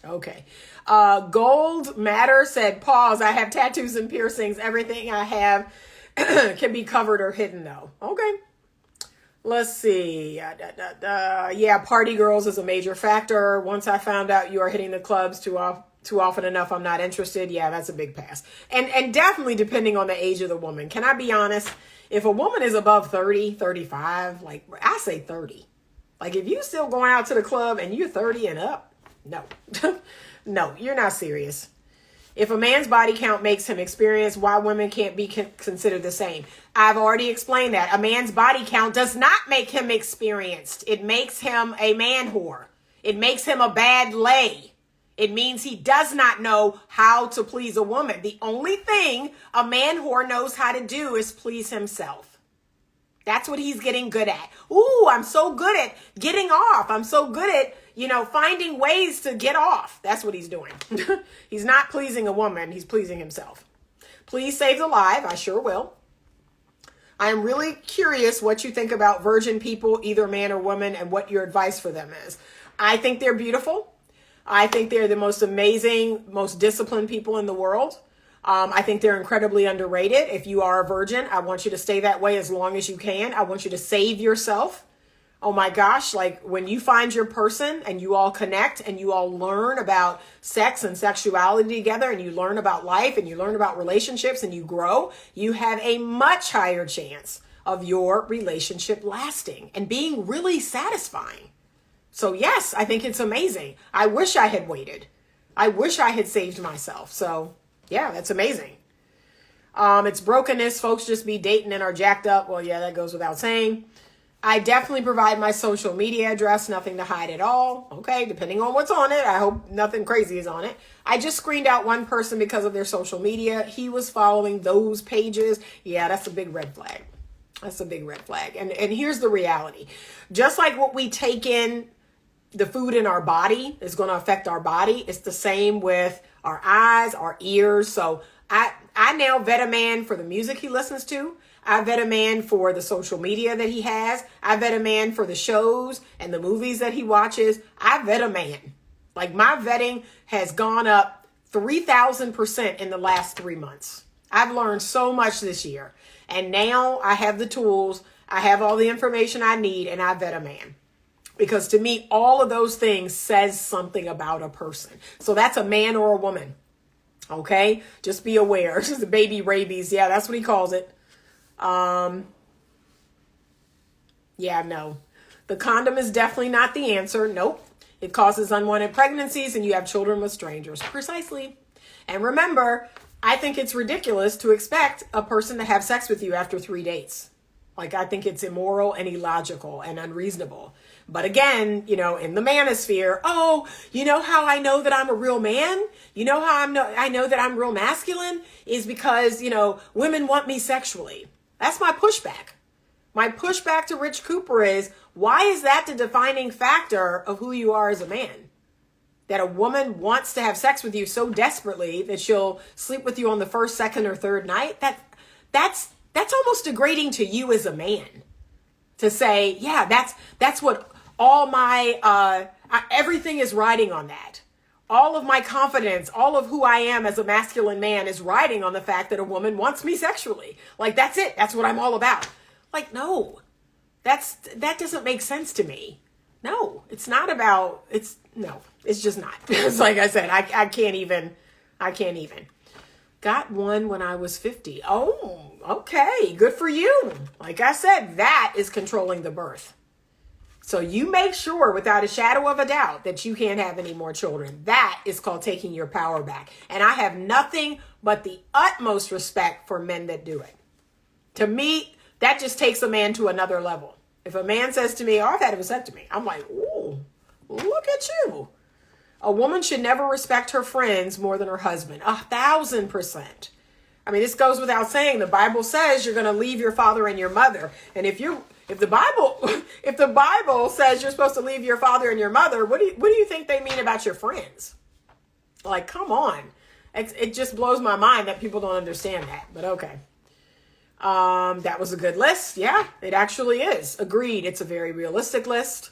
Okay. Gold Matter said, pause. I have tattoos and piercings. Everything I have can be covered or hidden though. Okay. Let's see. Yeah, party girls is a major factor. Once I found out you are hitting the clubs too often enough, I'm not interested. Yeah, that's a big pass. And definitely depending on the age of the woman. Can I be honest? If a woman is above 30, 35, I say 30. If you still going out to the club and you're 30 and up, no. No, you're not serious. If a man's body count makes him experienced, why women can't be considered the same? I've already explained that. A man's body count does not make him experienced. It makes him a man whore. It makes him a bad lay. It means he does not know how to please a woman. The only thing a man whore knows how to do is please himself. That's what he's getting good at. Ooh, I'm so good at getting off. I'm so good at, finding ways to get off. That's what he's doing. He's not pleasing a woman. He's pleasing himself. Please save the live. I sure will. I am really curious what you think about virgin people, either man or woman, and what your advice for them is. I think they're beautiful. I think they're the most amazing, most disciplined people in the world. I think they're incredibly underrated. If you are a virgin, I want you to stay that way as long as you can. I want you to save yourself. Oh my gosh, when you find your person and you all connect and you all learn about sex and sexuality together and you learn about life and you learn about relationships and you grow, you have a much higher chance of your relationship lasting and being really satisfying. So yes, I think it's amazing. I wish I had waited. I wish I had saved myself. So yeah, that's amazing. It's brokenness. Folks just be dating and are jacked up. Well, yeah, that goes without saying. I definitely provide my social media address. Nothing to hide at all. Okay, depending on what's on it. I hope nothing crazy is on it. I just screened out one person because of their social media. He was following those pages. Yeah, that's a big red flag. That's a big red flag. And here's the reality. Just like what we take in, the food in our body is going to affect our body. It's the same with our eyes, our ears. So I now vet a man for the music he listens to. I vet a man for the social media that he has. I vet a man for the shows and the movies that he watches. I vet a man. My vetting has gone up 3,000% in the last 3 months. I've learned so much this year. And now I have the tools. I have all the information I need, and I vet a man. Because to me, all of those things says something about a person. So that's a man or a woman. Okay? Just be aware. Just the baby rabies. Yeah, that's what he calls it. Yeah, no. The condom is definitely not the answer. Nope. It causes unwanted pregnancies and you have children with strangers. Precisely. And remember, I think it's ridiculous to expect a person to have sex with you after 3 dates. I think it's immoral and illogical and unreasonable. But again, in the manosphere, oh, you know how I know that I'm a real man? You know how I know that I'm real masculine? Is because, women want me sexually. That's my pushback. My pushback to Rich Cooper is, why is that the defining factor of who you are as a man? That a woman wants to have sex with you so desperately that she'll sleep with you on the first, second, or third night? That's almost degrading to you as a man. To say, yeah, that's what all my, everything is riding on that. All of my confidence, all of who I am as a masculine man is riding on the fact that a woman wants me sexually. Like, that's it. That's what I'm all about. Like, no, that doesn't make sense to me. No, it's not about, it's just not. It's like I said, I can't even. Got one when I was 50. Oh, okay. Good for you. Like I said, that is controlling the birth. So you make sure without a shadow of a doubt that you can't have any more children. That is called taking your power back. And I have nothing but the utmost respect for men that do it. To me, that just takes a man to another level. If a man says to me, oh, I've had a vasectomy, I'm like, ooh, look at you. A woman should never respect her friends more than her husband. 1,000%. I mean, this goes without saying. The Bible says you're going to leave your father and your mother. And if the Bible says you're supposed to leave your father and your mother, what do you think they mean about your friends? Like, come on. It just blows my mind that people don't understand that. But okay. That was a good list. Yeah, it actually is. Agreed. It's a very realistic list.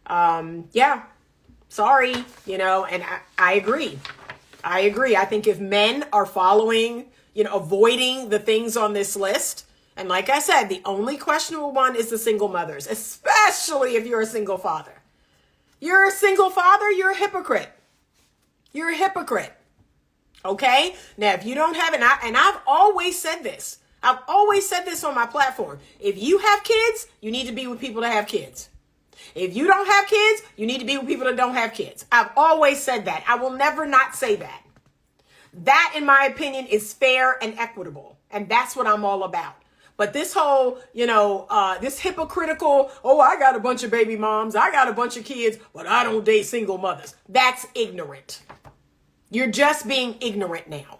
Yeah. Sorry, and I agree. I think if men are following, avoiding the things on this list, and like I said, the only questionable one is the single mothers, especially if you're a single father. You're a single father, you're a hypocrite. You're a hypocrite. Okay? Now, if you don't have it, and I've always said this. I've always said this on my platform. If you have kids, you need to be with people that have kids. If you don't have kids, you need to be with people that don't have kids. I've always said that. I will never not say that. That, in my opinion, is fair and equitable. And that's what I'm all about. But this whole, this hypocritical, oh, I got a bunch of baby moms, I got a bunch of kids, but I don't date single mothers. That's ignorant. You're just being ignorant now.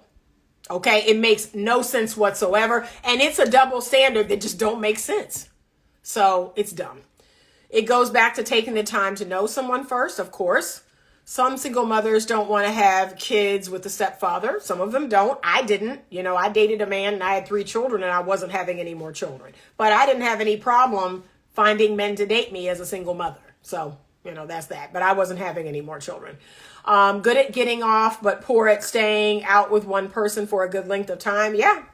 Okay? It makes no sense whatsoever. And it's a double standard that just don't make sense. So it's dumb. It goes back to taking the time to know someone first, of course. Some single mothers don't want to have kids with a stepfather. Some of them don't. I didn't. I dated a man and I had 3 children and I wasn't having any more children. But I didn't have any problem finding men to date me as a single mother. So, that's that. But I wasn't having any more children. Good at getting off, but poor at staying out with one person for a good length of time. Yeah.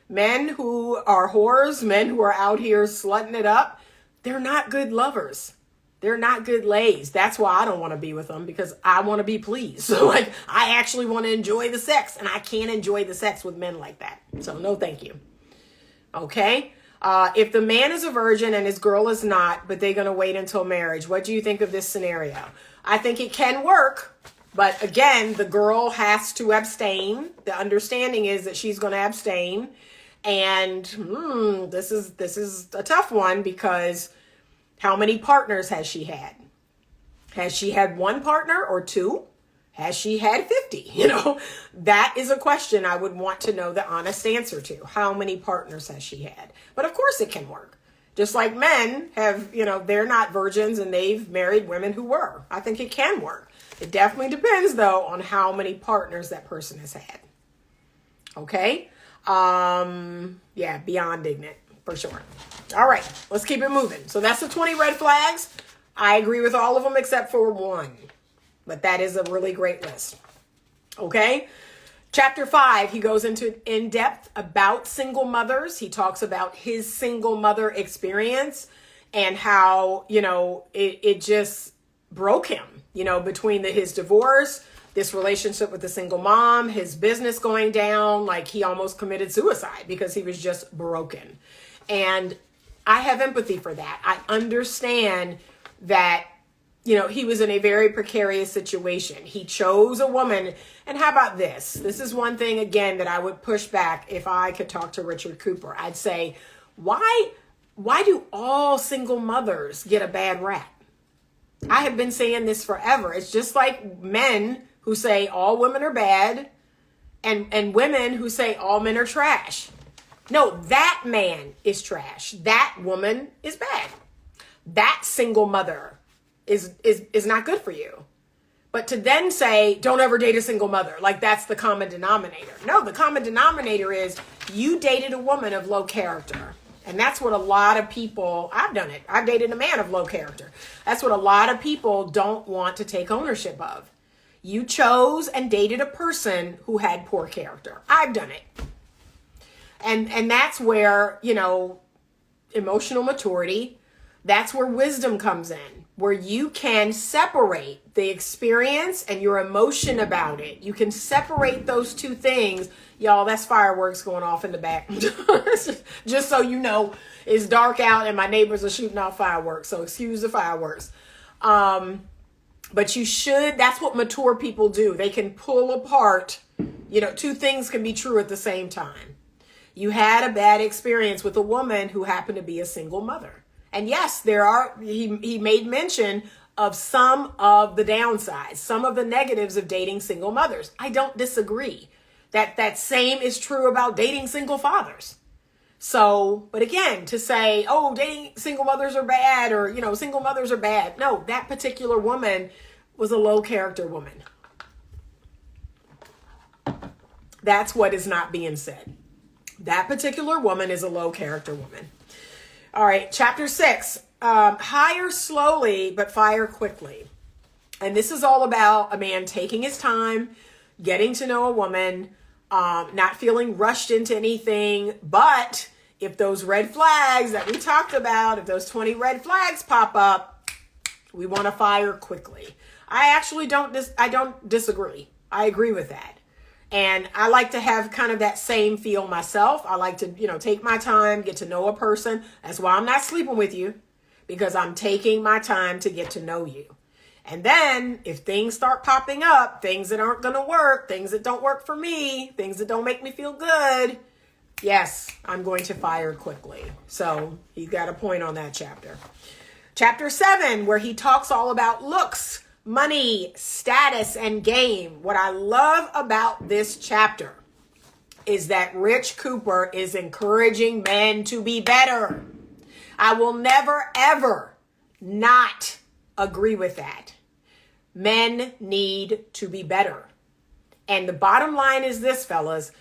Men who are whores, men who are out here slutting it up, they're not good lovers. They're not good lays. That's why I don't want to be with them, because I want to be pleased. So I actually want to enjoy the sex, and I can't enjoy the sex with men like that. So no, thank you. Okay. If the man is a virgin and his girl is not, but they're going to wait until marriage, what do you think of this scenario? I think it can work, but again, the girl has to abstain. The understanding is that she's going to abstain. And this is a tough one, because how many partners has she had? Has she had one partner or 2? Has she had 50? That is a question I would want to know the honest answer to. How many partners has she had? But of course it can work. Just like men have, they're not virgins and they've married women who were. I think it can work. It definitely depends, though, on how many partners that person has had. Okay? Yeah, beyond ignorant, for sure. All right, let's keep it moving. So that's the 20 red flags. I agree with all of them except for one. But that is a really great list. Okay? Chapter 5, he goes into in depth about single mothers. He talks about his single mother experience and how, it just broke him, between his divorce, this relationship with the single mom, his business going down, like he almost committed suicide because he was just broken. And I have empathy for that. I understand that, he was in a very precarious situation. He chose a woman. And how about this? This is one thing, again, that I would push back if I could talk to Richard Cooper. I'd say, why do all single mothers get a bad rap? I have been saying this forever. It's just like men who say all women are bad and women who say all men are trash. No, that man is trash. That woman is bad. That single mother is not good for you. But to then say, don't ever date a single mother, like that's the common denominator. No, the common denominator is you dated a woman of low character. And that's what a lot of people, I've done it. I've dated a man of low character. That's what a lot of people don't want to take ownership of. You chose and dated a person who had poor character. I've done it. And that's where, emotional maturity, that's where wisdom comes in, where you can separate the experience and your emotion about it. You can separate those two things. Y'all, that's fireworks going off in the back. Just so you know, it's dark out and my neighbors are shooting off fireworks. So excuse the fireworks. But that's what mature people do. They can pull apart, two things can be true at the same time. You had a bad experience with a woman who happened to be a single mother. And yes, he made mention of some of the downsides, some of the negatives of dating single mothers. I don't disagree. That same is true about dating single fathers. So, but again, to say, oh, dating single mothers are bad, or, single mothers are bad. No, that particular woman was a low character woman. That's what is not being said. That particular woman is a low character woman. All right, chapter 6, hire slowly, but fire quickly. And this is all about a man taking his time, getting to know a woman, not feeling rushed into anything. But if those red flags that we talked about, if those 20 red flags pop up, we want to fire quickly. I actually don't disagree. I agree with that. And I like to have kind of that same feel myself. I like to, take my time, get to know a person. That's why I'm not sleeping with you, because I'm taking my time to get to know you. And then if things start popping up, things that aren't going to work, things that don't work for me, things that don't make me feel good, yes, I'm going to fire quickly. So you got a point on that chapter. Chapter 7, where he talks all about looks, money, status, and game. What I love about this chapter is that Rich Cooper is encouraging men to be better. I will never, ever not agree with that. Men need to be better. And the bottom line is this, fellas.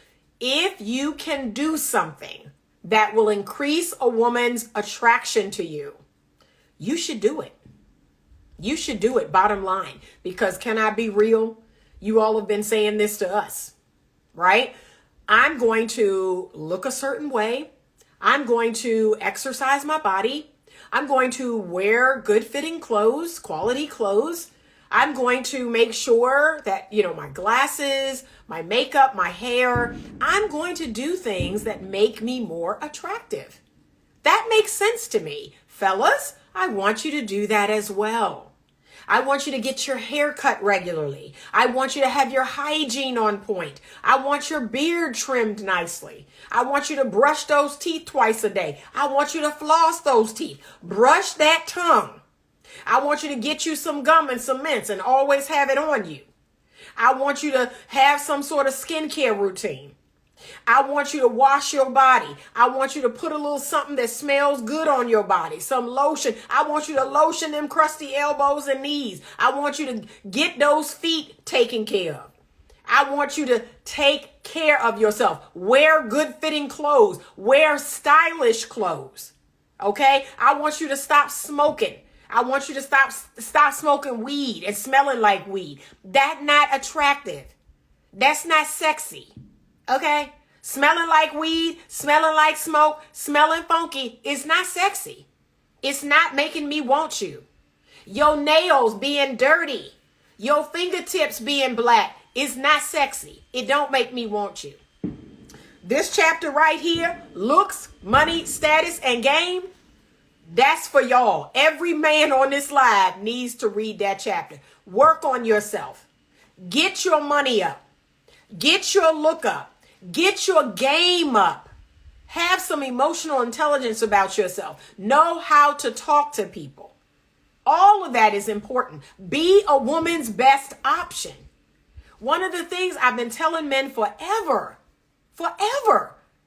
If you can do something that will increase a woman's attraction to you, you should do it. You should do it, bottom line, because can I be real? You all have been saying this to us, right? I'm going to look a certain way. I'm going to exercise my body. I'm going to wear good fitting clothes, quality clothes. I'm going to make sure that, my glasses, my makeup, my hair, I'm going to do things that make me more attractive. That makes sense to me. Fellas, I want you to do that as well. I want you to get your hair cut regularly. I want you to have your hygiene on point. I want your beard trimmed nicely. I want you to brush those teeth twice a day. I want you to floss those teeth. Brush that tongue. I want you to get you some gum and some mints and always have it on you. I want you to have some sort of skincare routine. I want you to wash your body. I want you to put a little something that smells good on your body. Some lotion. I want you to lotion them crusty elbows and knees. I want you to get those feet taken care of. I want you to take care of yourself. Wear good fitting clothes. Wear stylish clothes. Okay? I want you to stop smoking. I want you to stop smoking weed and smelling like weed. That's not attractive. That's not sexy. Okay? Smelling like weed, smelling like smoke, smelling funky is not sexy. It's not making me want you. Your nails being dirty, your fingertips being black is not sexy. It don't make me want you. This chapter right here, looks, money, status, and game, that's for y'all. Every man on this live needs to read that chapter. Work on yourself. Get your money up. Get your look up. Get your game up. Have some emotional intelligence about yourself. Know how to talk to people. All of that is important. Be a woman's best option. One of the things I've been telling men forever,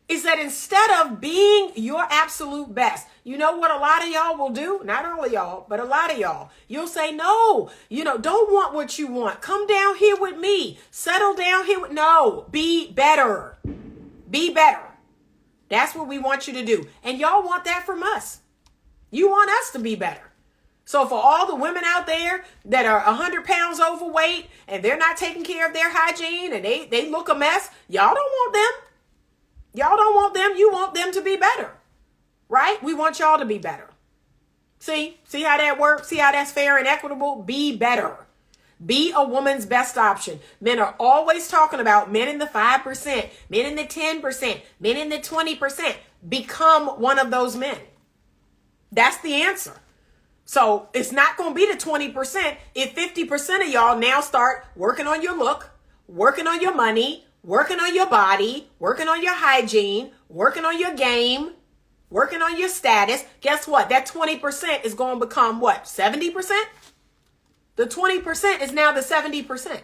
is that instead of being your absolute best, you know what a lot of y'all will do? Not all of y'all, but a lot of y'all. You'll say, no, don't want what you want. Come down here with me. Settle down here. No, be better. Be better. That's what we want you to do. And y'all want that from us. You want us to be better. So for all the women out there that are 100 pounds overweight and they're not taking care of their hygiene and they look a mess, y'all don't want them. Y'all don't want them. You want them to be better, right? We want y'all to be better. See how that works? See how that's fair and equitable? Be better. Be a woman's best option. Men are always talking about men in the 5%, men in the 10%, men in the 20%. Become one of those men. That's the answer. So it's not going to be the 20% if 50% of y'all now start working on your look, working on your money, working on your body, working on your hygiene, working on your game, working on your status. Guess what? That 20% is going to become what? 70%? The 20% is now the 70%.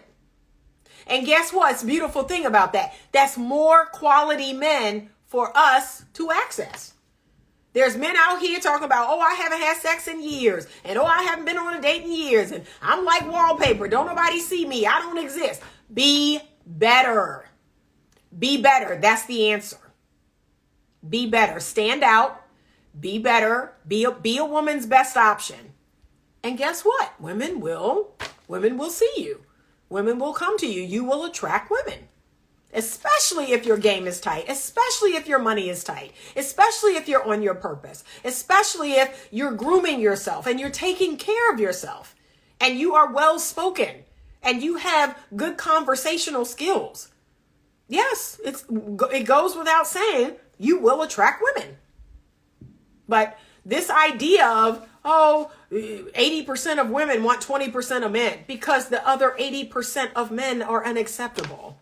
And guess what? It's a beautiful thing about that. That's more quality men for us to access. There's men out here talking about, oh, I haven't had sex in years. And oh, I haven't been on a date in years. And I'm like wallpaper. Don't nobody see me. I don't exist. Be better. Be better. That's the answer. Be better. Stand out. Be better. Be a woman's best option. And guess what? Women will see you. Women will come to you. You will attract women. Especially if your game is tight, especially if your money is tight, especially if you're on your purpose, especially if you're grooming yourself and you're taking care of yourself and you are well spoken and you have good conversational skills. Yes, it goes without saying, you will attract women. But this idea of, 80% of women want 20% of men because the other 80% of men are unacceptable.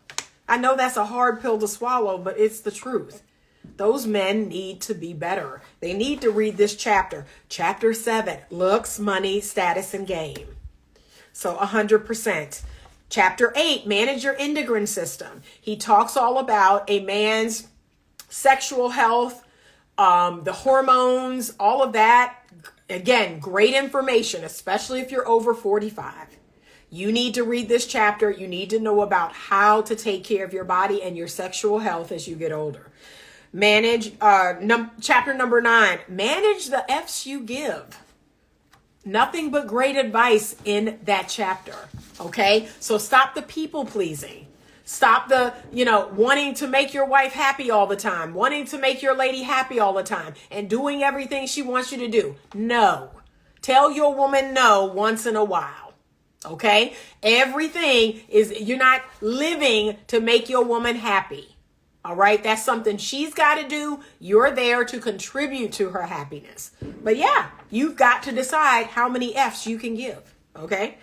I know that's a hard pill to swallow, but it's the truth. Those men need to be better. They need to read this chapter. Chapter 7, looks, money, status, and game. So 100%. Chapter 8, manage your endocrine system. He talks all about a man's sexual health, the hormones, all of that. Again, great information, especially if you're over 45. You need to read this chapter. You need to know about how to take care of your body and your sexual health as you get older. Manage, chapter number 9, manage the F's you give. Nothing but great advice in that chapter. Okay. So stop the people pleasing. Stop the, wanting to make your wife happy all the time, wanting to make your lady happy all the time and doing everything she wants you to do. No. Tell your woman no once in a while. Okay. Everything is, you're not living to make your woman happy. All right. That's something she's got to do. You're there to contribute to her happiness. But yeah, you've got to decide how many F's you can give. Okay.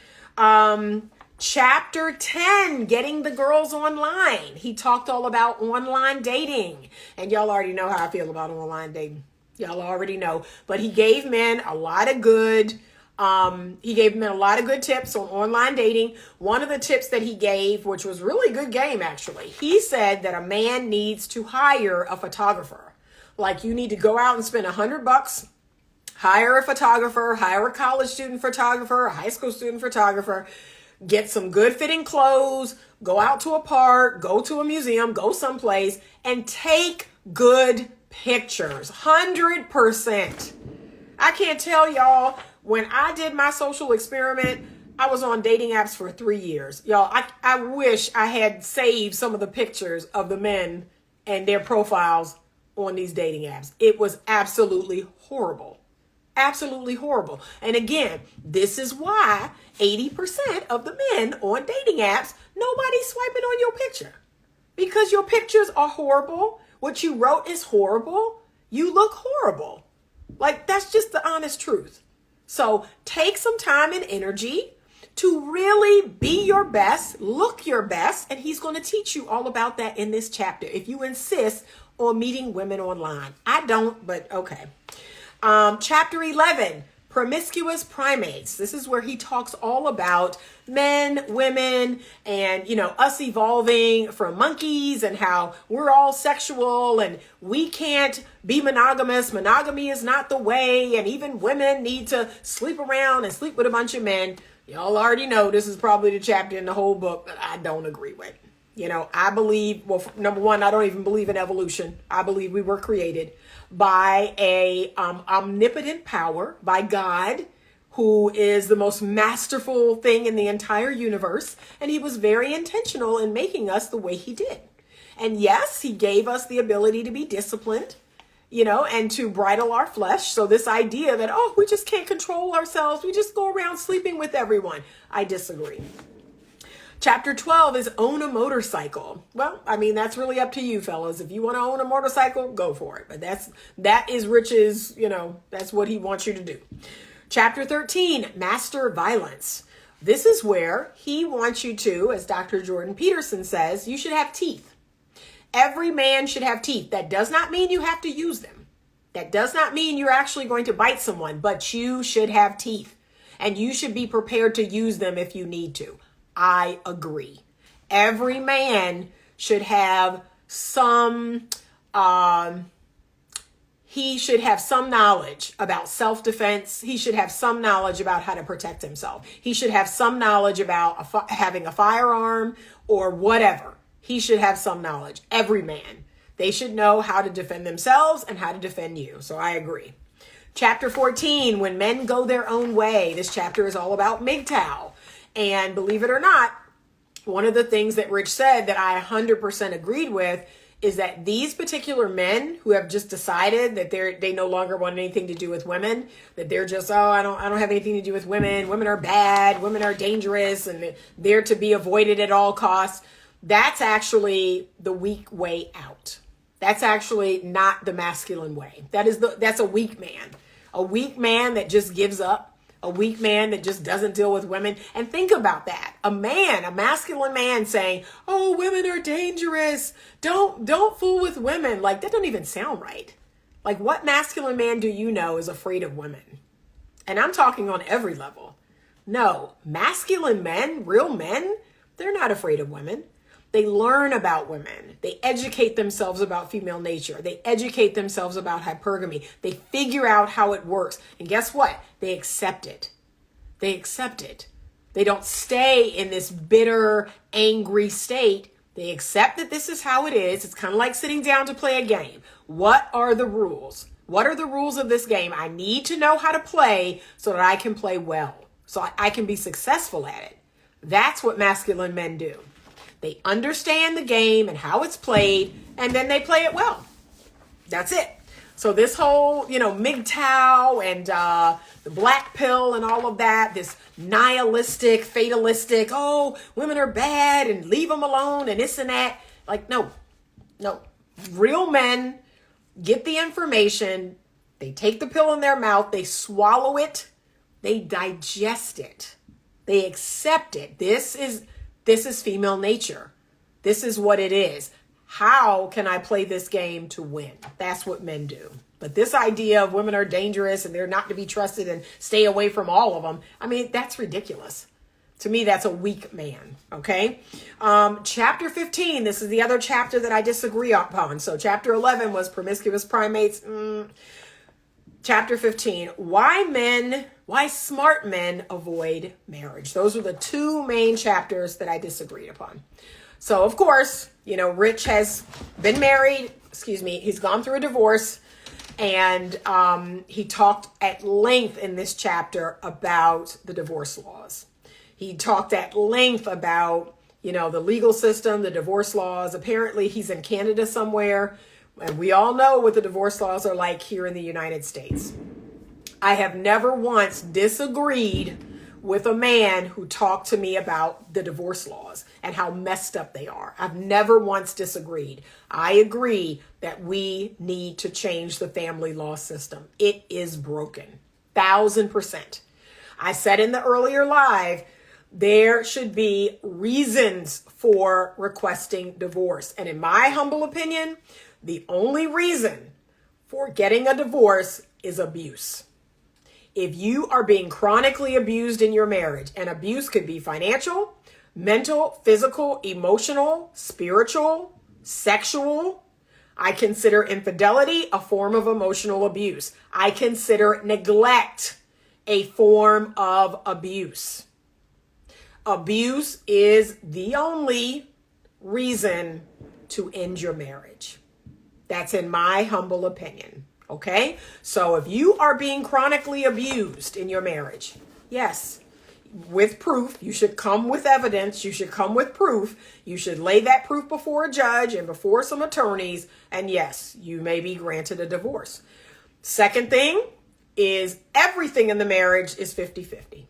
Chapter 10, getting the girls online. He talked all about online dating. And y'all already know how I feel about online dating. Y'all already know. But he gave men a lot of good tips on online dating. One of the tips that he gave, which was really good game actually, he said that a man needs to hire a photographer. Like you need to go out and spend $100, hire a photographer, hire a college student photographer, a high school student photographer, get some good fitting clothes, go out to a park, go to a museum, go someplace and take good pictures. 100%. I can't tell y'all, when I did my social experiment, I was on dating apps for 3 years. Y'all, I wish I had saved some of the pictures of the men and their profiles on these dating apps. It was absolutely horrible. Absolutely horrible. And again, this is why 80% of the men on dating apps, nobody's swiping on your picture. Because your pictures are horrible. What you wrote is horrible. You look horrible. Like, that's just the honest truth. So take some time and energy to really be your best, look your best, and he's going to teach you all about that in this chapter if you insist on meeting women online. I don't, but okay. Chapter 11, Promiscuous Primates. This is where he talks all about men, women, and, us evolving from monkeys and how we're all sexual and we can't be monogamous. Monogamy is not the way. And even women need to sleep around and sleep with a bunch of men. Y'all already know this is probably the chapter in the whole book that I don't agree with. I believe, well, number one, I don't even believe in evolution. I believe we were created by a omnipotent power, by God, who is the most masterful thing in the entire universe. And he was very intentional in making us the way he did. And yes, he gave us the ability to be disciplined, and to bridle our flesh. So this idea that, we just can't control ourselves, we just go around sleeping with everyone, I disagree. Chapter 12 is own a motorcycle. Well, that's really up to you, fellas. If you want to own a motorcycle, go for it. But that is Rich's, that's what he wants you to do. Chapter 13, master violence. This is where he wants you to, as Dr. Jordan Peterson says, you should have teeth. Every man should have teeth. That does not mean you have to use them. That does not mean you're actually going to bite someone, but you should have teeth. And you should be prepared to use them if you need to. I agree. Every man should have he should have some knowledge about self-defense. He should have some knowledge about how to protect himself. He should have some knowledge about having a firearm or whatever. He should have some knowledge. Every man. They should know how to defend themselves and how to defend you. So I agree. Chapter 14, when men go their own way. This chapter is all about MGTOW. And believe it or not, one of the things that Rich said that I 100% agreed with is that these particular men who have just decided that they no longer want anything to do with women, that they're just, I don't have anything to do with women. Women are bad. Women are dangerous and they're to be avoided at all costs. That's actually the weak way out. That's actually not the masculine way. That's a weak man. A weak man that just gives up. A weak man that just doesn't deal with women. And think about that. A masculine man saying, women are dangerous. Don't fool with women. Like, that don't even sound right. Like, what masculine man do you know is afraid of women? And I'm talking on every level. No, masculine men, real men, they're not afraid of women. They learn about women. They educate themselves about female nature. They educate themselves about hypergamy. They figure out how it works. And guess what? They accept it. They accept it. They don't stay in this bitter, angry state. They accept that this is how it is. It's kind of like sitting down to play a game. What are the rules? What are the rules of this game? I need to know how to play so that I can play well, so I can be successful at it. That's what masculine men do. They understand the game and how it's played, and then they play it well. That's it. So this whole, MGTOW and the black pill and all of that, this nihilistic, fatalistic, women are bad and leave them alone and this and that. Like, no. Real men get the information. They take the pill in their mouth. They swallow it. They digest it. They accept it. This is female nature. This is what it is. How can I play this game to win? That's what men do. But this idea of women are dangerous and they're not to be trusted and stay away from all of them, that's ridiculous. To me, that's a weak man, okay? Chapter 15, this is the other chapter that I disagree upon. So chapter 11 was promiscuous primates. Chapter 15, why smart men avoid marriage. Those are the two main chapters that I disagreed upon. So, of course, Rich has been married. He's gone through a divorce. And he talked at length in this chapter about the divorce laws. He talked at length about, the legal system, the divorce laws. Apparently, he's in Canada somewhere. And we all know what the divorce laws are like here in the United States. I have never once disagreed with a man who talked to me about the divorce laws and how messed up they are. I've never once disagreed. I agree that we need to change the family law system. It is broken. 1,000%. I said in the earlier live, there should be reasons for requesting divorce. And in my humble opinion, the only reason for getting a divorce is abuse. If you are being chronically abused in your marriage, and abuse could be financial, mental, physical, emotional, spiritual, sexual. I consider infidelity a form of emotional abuse. I consider neglect a form of abuse. Abuse is the only reason to end your marriage. That's in my humble opinion. Okay? So if you are being chronically abused in your marriage, yes, with proof, you should come with evidence, you should come with proof, you should lay that proof before a judge and before some attorneys, and yes, you may be granted a divorce. Second thing is everything in the marriage is 50-50.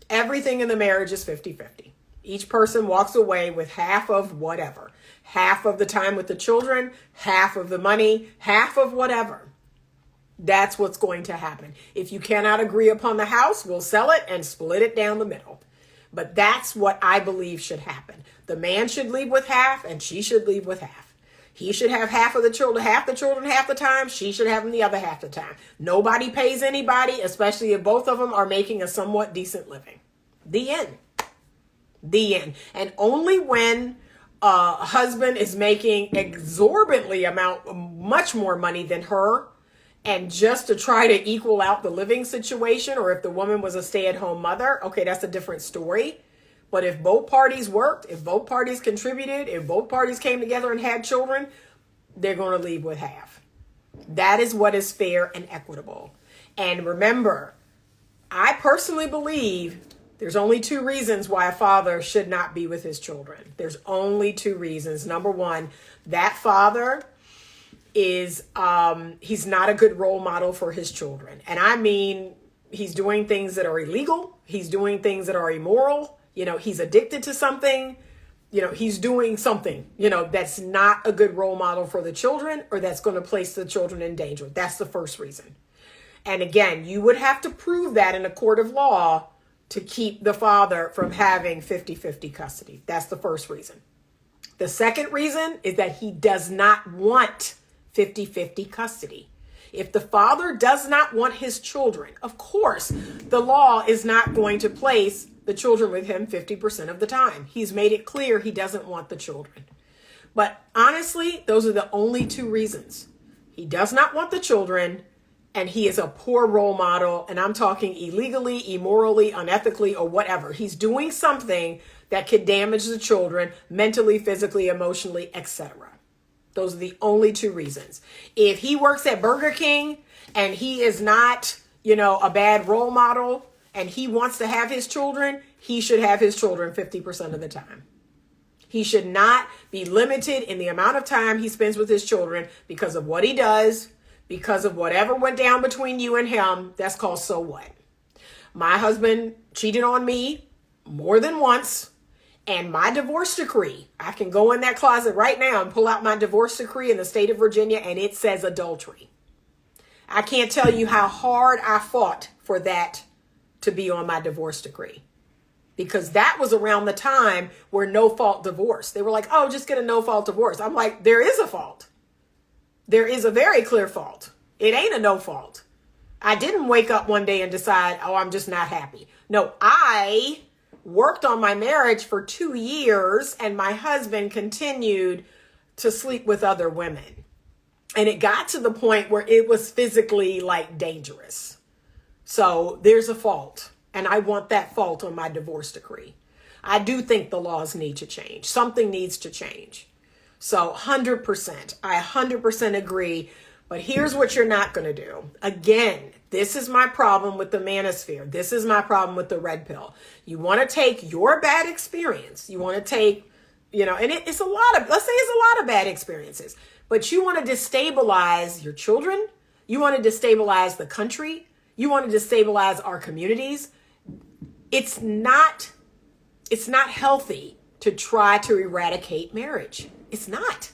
Everything in the marriage is 50-50. Each person walks away with half of whatever. Half of the time with the children, half of the money, half of whatever. That's what's going to happen. If you cannot agree upon the house, we'll sell it and split it down the middle. But that's what I believe should happen. The man should leave with half and she should leave with half. He should have half the children half the time. She should have them the other half the time. Nobody pays anybody, especially if both of them are making a somewhat decent living. The end. The end. And only when a husband is making exorbitantly much more money than her, and just to try to equal out the living situation, or if the woman was a stay-at-home mother, okay, that's a different story. But if both parties worked, if both parties contributed, if both parties came together and had children, they're going to leave with half. That is what is fair and equitable. And remember, I personally believe there's only two reasons why a father should not be with his children. There's only two reasons. Number one, that father is he's not a good role model for his children. And I mean, he's doing things that are illegal. He's doing things that are immoral. He's addicted to something. He's doing something, that's not a good role model for the children, or that's going to place the children in danger. That's the first reason. And again, you would have to prove that in a court of law to keep the father from having 50-50 custody. That's the first reason. The second reason is that he does not want 50-50 custody. If the father does not want his children, of course, the law is not going to place the children with him 50% of the time. He's made it clear he doesn't want the children. But honestly, those are the only two reasons. He does not want the children, and he is a poor role model, and I'm talking illegally, immorally, unethically, or whatever. He's doing something that could damage the children mentally, physically, emotionally, etc. Those are the only two reasons. If he works at Burger King and he is not, a bad role model, and he wants to have his children, he should have his children 50% of the time. He should not be limited in the amount of time he spends with his children because of what he does, because of whatever went down between you and him. That's called so what. My husband cheated on me more than once. And my divorce decree, I can go in that closet right now and pull out my divorce decree in the state of Virginia, and it says adultery. I can't tell you how hard I fought for that to be on my divorce decree, because that was around the time where no-fault divorce. They were like, oh, just get a no-fault divorce. I'm like, there is a fault. There is a very clear fault. It ain't a no fault. I didn't wake up one day and decide, oh, I'm just not happy. No, I worked on my marriage for 2 years, and my husband continued to sleep with other women. And it got to the point where it was physically dangerous. So there's a fault, and I want that fault on my divorce decree. I do think the laws need to change. Something needs to change. So 100%, I 100% agree. But here's what you're not going to do. Again, this is my problem with the manosphere. This is my problem with the red pill. You want to take your bad experience. You want to take, and it's a lot of, let's say it's a lot of bad experiences, but you want to destabilize your children. You want to destabilize the country. You want to destabilize our communities. It's not healthy to try to eradicate marriage. It's not.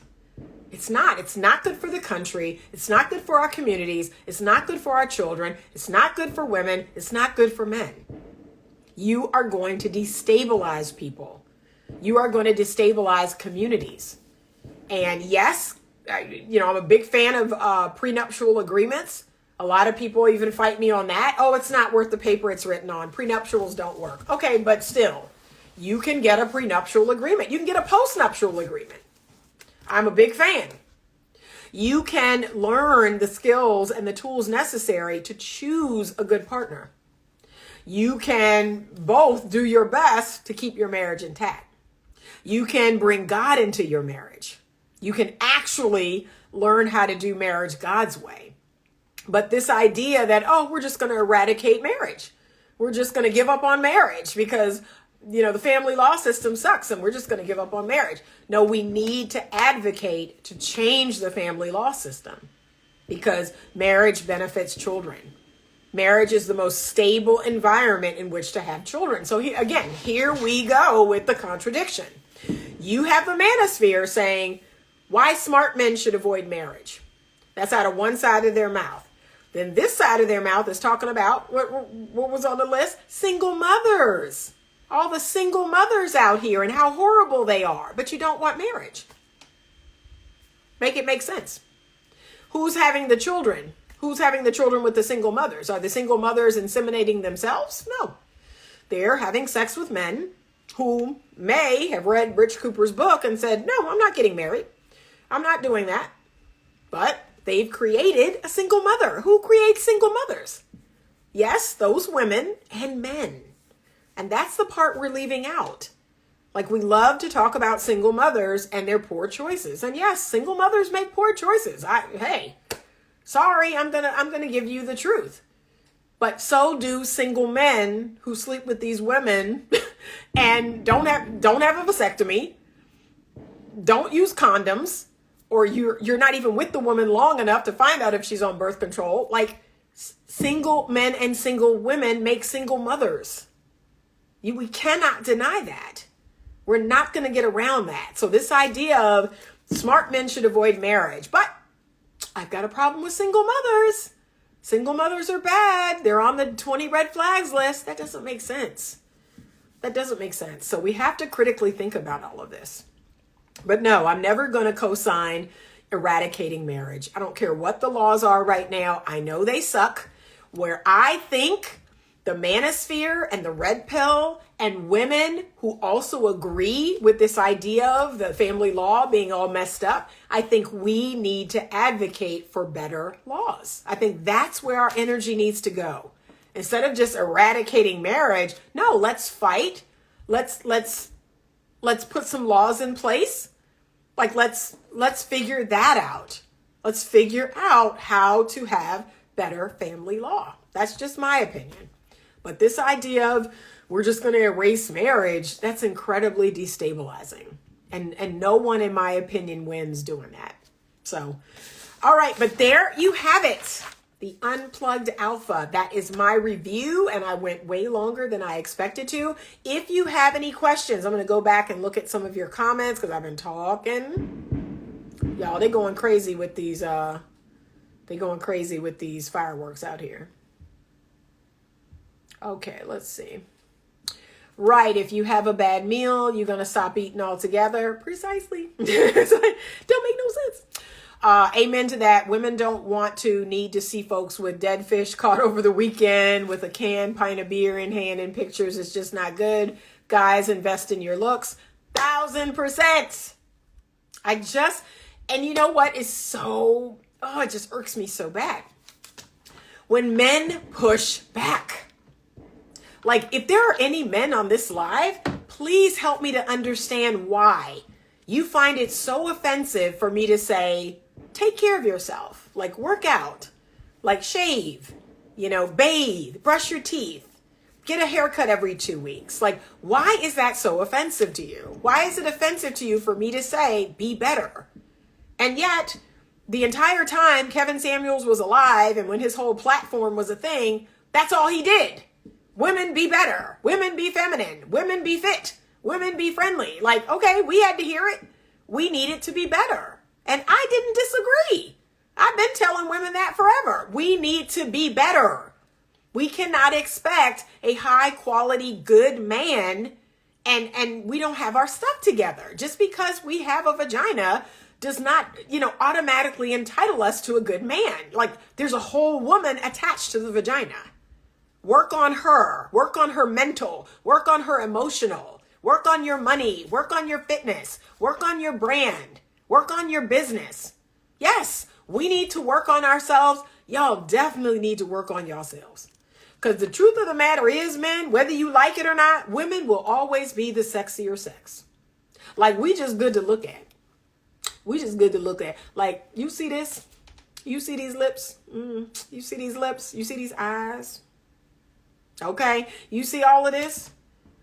It's not good for the country. It's not good for our communities. It's not good for our children. It's not good for women. It's not good for men. You are going to destabilize people. You are going to destabilize communities. And yes, I'm a big fan of prenuptial agreements. A lot of people even fight me on that. Oh, it's not worth the paper it's written on. Prenuptials don't work. Okay, but still, you can get a prenuptial agreement. You can get a postnuptial agreement. I'm a big fan. You can learn the skills and the tools necessary to choose a good partner. You can both do your best to keep your marriage intact. You can bring God into your marriage. You can actually learn how to do marriage God's way. But this idea that, oh, we're just going to eradicate marriage. We're just going to give up on marriage because, the family law system sucks and we're just going to give up on marriage. No, we need to advocate to change the family law system because marriage benefits children. Marriage is the most stable environment in which to have children. So here we go with the contradiction. You have the manosphere saying why smart men should avoid marriage. That's out of one side of their mouth. Then this side of their mouth is talking about what was on the list? Single mothers. All the single mothers out here and how horrible they are. But you don't want marriage. Make it make sense. Who's having the children? Who's having the children with the single mothers? Are the single mothers inseminating themselves? No. They're having sex with men who may have read Rich Cooper's book and said, no, I'm not getting married. I'm not doing that. But they've created a single mother. Who creates single mothers? Yes, those women and men. And that's the part we're leaving out. Like we love to talk about single mothers and their poor choices. And yes, single mothers make poor choices. Sorry, I'm gonna give you the truth. But so do single men who sleep with these women and don't have a vasectomy, don't use condoms, or you're not even with the woman long enough to find out if she's on birth control. Like single men and single women make single mothers. We cannot deny that. We're not going to get around that. So this idea of smart men should avoid marriage, but I've got a problem with single mothers. Single mothers are bad. They're on the 20 red flags list. That doesn't make sense. So we have to critically think about all of this. But no, I'm never going to co-sign eradicating marriage. I don't care what the laws are right now. I know they suck. Where I think the manosphere and the red pill and women who also agree with this idea of the family law being all messed up, I think we need to advocate for better laws. I think that's where our energy needs to go. Instead of just eradicating marriage, no, let's fight. Let's put some laws in place. Like let's figure that out. Let's figure out how to have better family law. That's just my opinion. But this idea of we're just going to erase marriage, that's incredibly destabilizing. And no one, in my opinion, wins doing that. So, all right, but there you have it. The Unplugged Alpha. That is my review, and I went way longer than I expected to. If you have any questions, I'm going to go back and look at some of your comments because I've been talking. Y'all, they're going crazy with these fireworks out here. Okay, let's see. Right, if you have a bad meal, you're going to stop eating altogether. Precisely. It's like, don't make no sense. Amen to that. Women don't need to see folks with dead fish caught over the weekend with a pint of beer in hand and pictures. It's just not good. Guys, invest in your looks. 1000%. And you know what is so, it just irks me so bad. When men push back. Like, if there are any men on this live, please help me to understand why you find it so offensive for me to say, take care of yourself, like work out, like shave, bathe, brush your teeth, get a haircut every 2 weeks. Like, why is that so offensive to you? Why is it offensive to you for me to say, be better? And yet, the entire time Kevin Samuels was alive and when his whole platform was a thing, that's all he did. Women be better. Women be feminine. Women be fit. Women be friendly. Like, okay, we had to hear it. We need it to be better. And I didn't disagree. I've been telling women that forever. We need to be better. We cannot expect a high quality, good man and we don't have our stuff together. Just because we have a vagina does not, automatically entitle us to a good man. Like, there's a whole woman attached to the vagina. Work on her mental, work on her emotional, work on your money, work on your fitness, work on your brand, work on your business. Yes, we need to work on ourselves. Y'all definitely need to work on yourselves. Because the truth of the matter is, men, whether you like it or not, women will always be the sexier sex. Like, we just good to look at. Like, you see this? You see these lips? You see these lips? You see these eyes? Okay? You see all of this?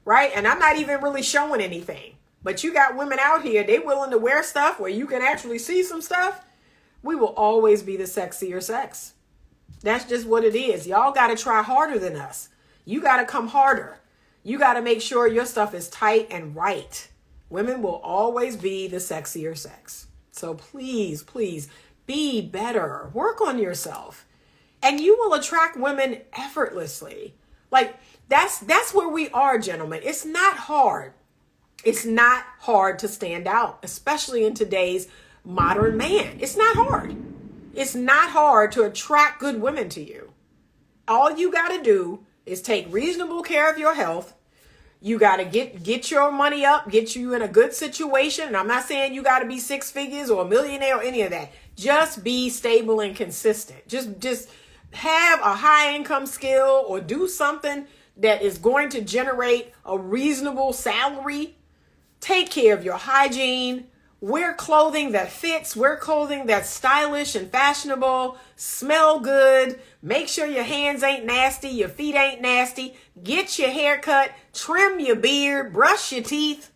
Right? And I'm not even really showing anything. But you got women out here, they willing to wear stuff where you can actually see some stuff. We will always be the sexier sex. That's just what it is. Y'all got to try harder than us. You got to come harder. You got to make sure your stuff is tight and right. Women will always be the sexier sex. So please, please be better. Work on yourself. And you will attract women effortlessly. Like, that's where we are, gentlemen. It's not hard. It's not hard to stand out, especially in today's modern man. It's not hard. It's not hard to attract good women to you. All you got to do is take reasonable care of your health. You got to get your money up, get you in a good situation. And I'm not saying you got to be six figures or a millionaire or any of that. Just be stable and consistent. Just have a high income skill or do something that is going to generate a reasonable salary. Take care of your hygiene. Wear clothing that fits. Wear clothing that's stylish and fashionable. Smell good. Make sure your hands ain't nasty. Your feet ain't nasty. Get your hair cut. Trim your beard. Brush your teeth.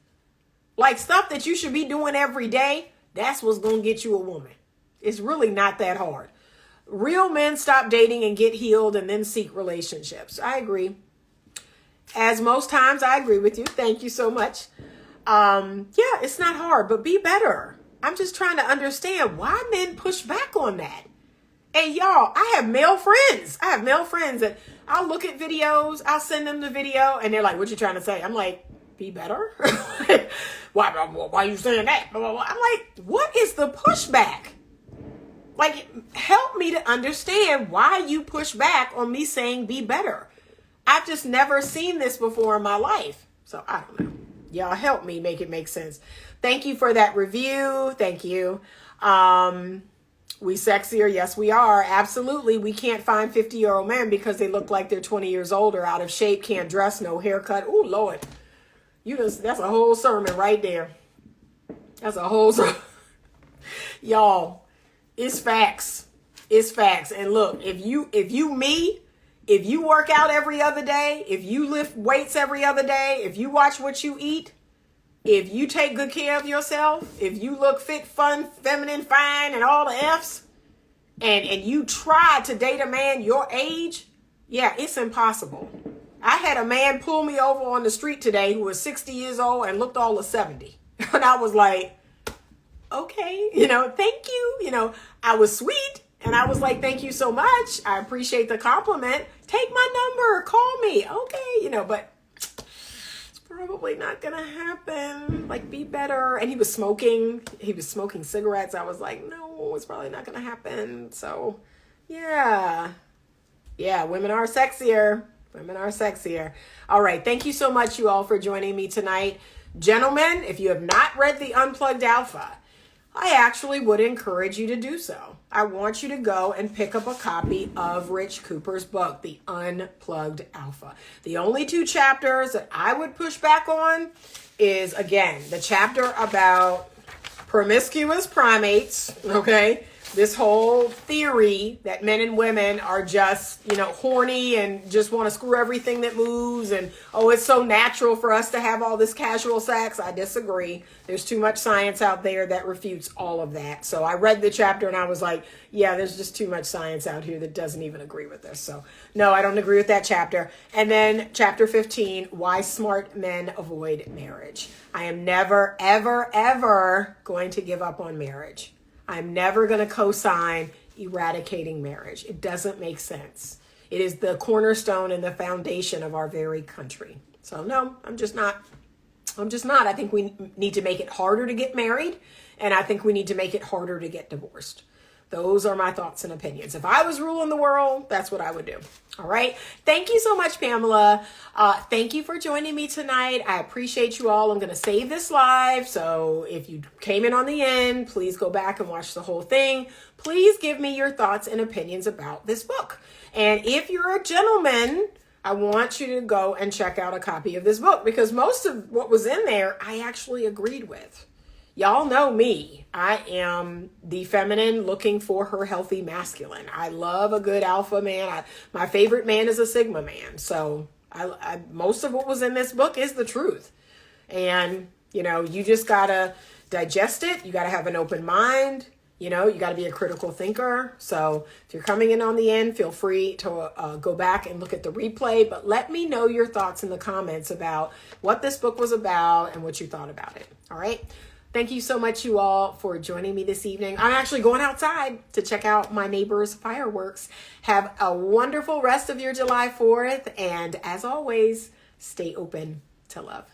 Like stuff that you should be doing every day. That's what's going to get you a woman. It's really not that hard. Real men stop dating and get healed and then seek relationships. I agree. As most times, I agree with you. Thank you so much. Yeah, it's not hard, but be better. I'm just trying to understand why men push back on that. And y'all, I have male friends that I'll look at videos, I'll send them the video, and they're like, what you trying to say? I'm like, be better? Why are you saying that? I'm like, what is the pushback? Like, help me to understand why you push back on me saying be better. I've just never seen this before in my life. So I don't know. Y'all help me make it make sense. Thank you for that review. Thank you. We sexier? Yes, we are. Absolutely. We can't find 50-year-old men because they look like they're 20 years older, out of shape, can't dress, no haircut. Oh, Lord. That's a whole sermon right there. That's a whole sermon. Y'all, it's facts. It's facts. And look, if you work out every other day, if you lift weights every other day, if you watch what you eat, if you take good care of yourself, if you look fit, fun, feminine, fine, and all the F's, and you try to date a man your age, yeah, it's impossible. I had a man pull me over on the street today who was 60 years old and looked all of 70. And I was like, okay, thank you. I was sweet. And I was like, thank you so much. I appreciate the compliment. Take my number. Call me. Okay. But it's probably not going to happen. Like, be better. And he was smoking cigarettes. I was like, no, it's probably not going to happen. So, yeah. Yeah, women are sexier. Women are sexier. All right. Thank you so much, you all, for joining me tonight. Gentlemen, if you have not read the Unplugged Alpha, I actually would encourage you to do so. I want you to go and pick up a copy of Rich Cooper's book, The Unplugged Alpha. The only two chapters that I would push back on is, again, the chapter about promiscuous primates, okay? This whole theory that men and women are just, horny and just want to screw everything that moves. And, it's so natural for us to have all this casual sex. I disagree. There's too much science out there that refutes all of that. So I read the chapter and I was like, yeah, there's just too much science out here that doesn't even agree with this. So no, I don't agree with that chapter. And then chapter 15, Why Smart Men Avoid Marriage. I am never, ever, ever going to give up on marriage. I'm never going to co-sign eradicating marriage. It doesn't make sense. It is the cornerstone and the foundation of our very country. So no, I'm just not. I'm just not. I think we need to make it harder to get married, and I think we need to make it harder to get divorced. Those are my thoughts and opinions. If I was ruling the world, that's what I would do. All right. Thank you so much, Pamela. Thank you for joining me tonight. I appreciate you all. I'm going to save this live. So if you came in on the end, please go back and watch the whole thing. Please give me your thoughts and opinions about this book. And if you're a gentleman, I want you to go and check out a copy of this book, because most of what was in there, I actually agreed with. Y'all know me. I am the feminine looking for her healthy masculine. I love a good alpha man. My favorite man is a Sigma man. So most of what was in this book is the truth. And, you just got to digest it. You got to have an open mind. You got to be a critical thinker. So if you're coming in on the end, feel free to go back and look at the replay. But let me know your thoughts in the comments about what this book was about and what you thought about it. All right. Thank you so much, you all, for joining me this evening. I'm actually going outside to check out my neighbor's fireworks. Have a wonderful rest of your July 4th. And as always, stay open to love.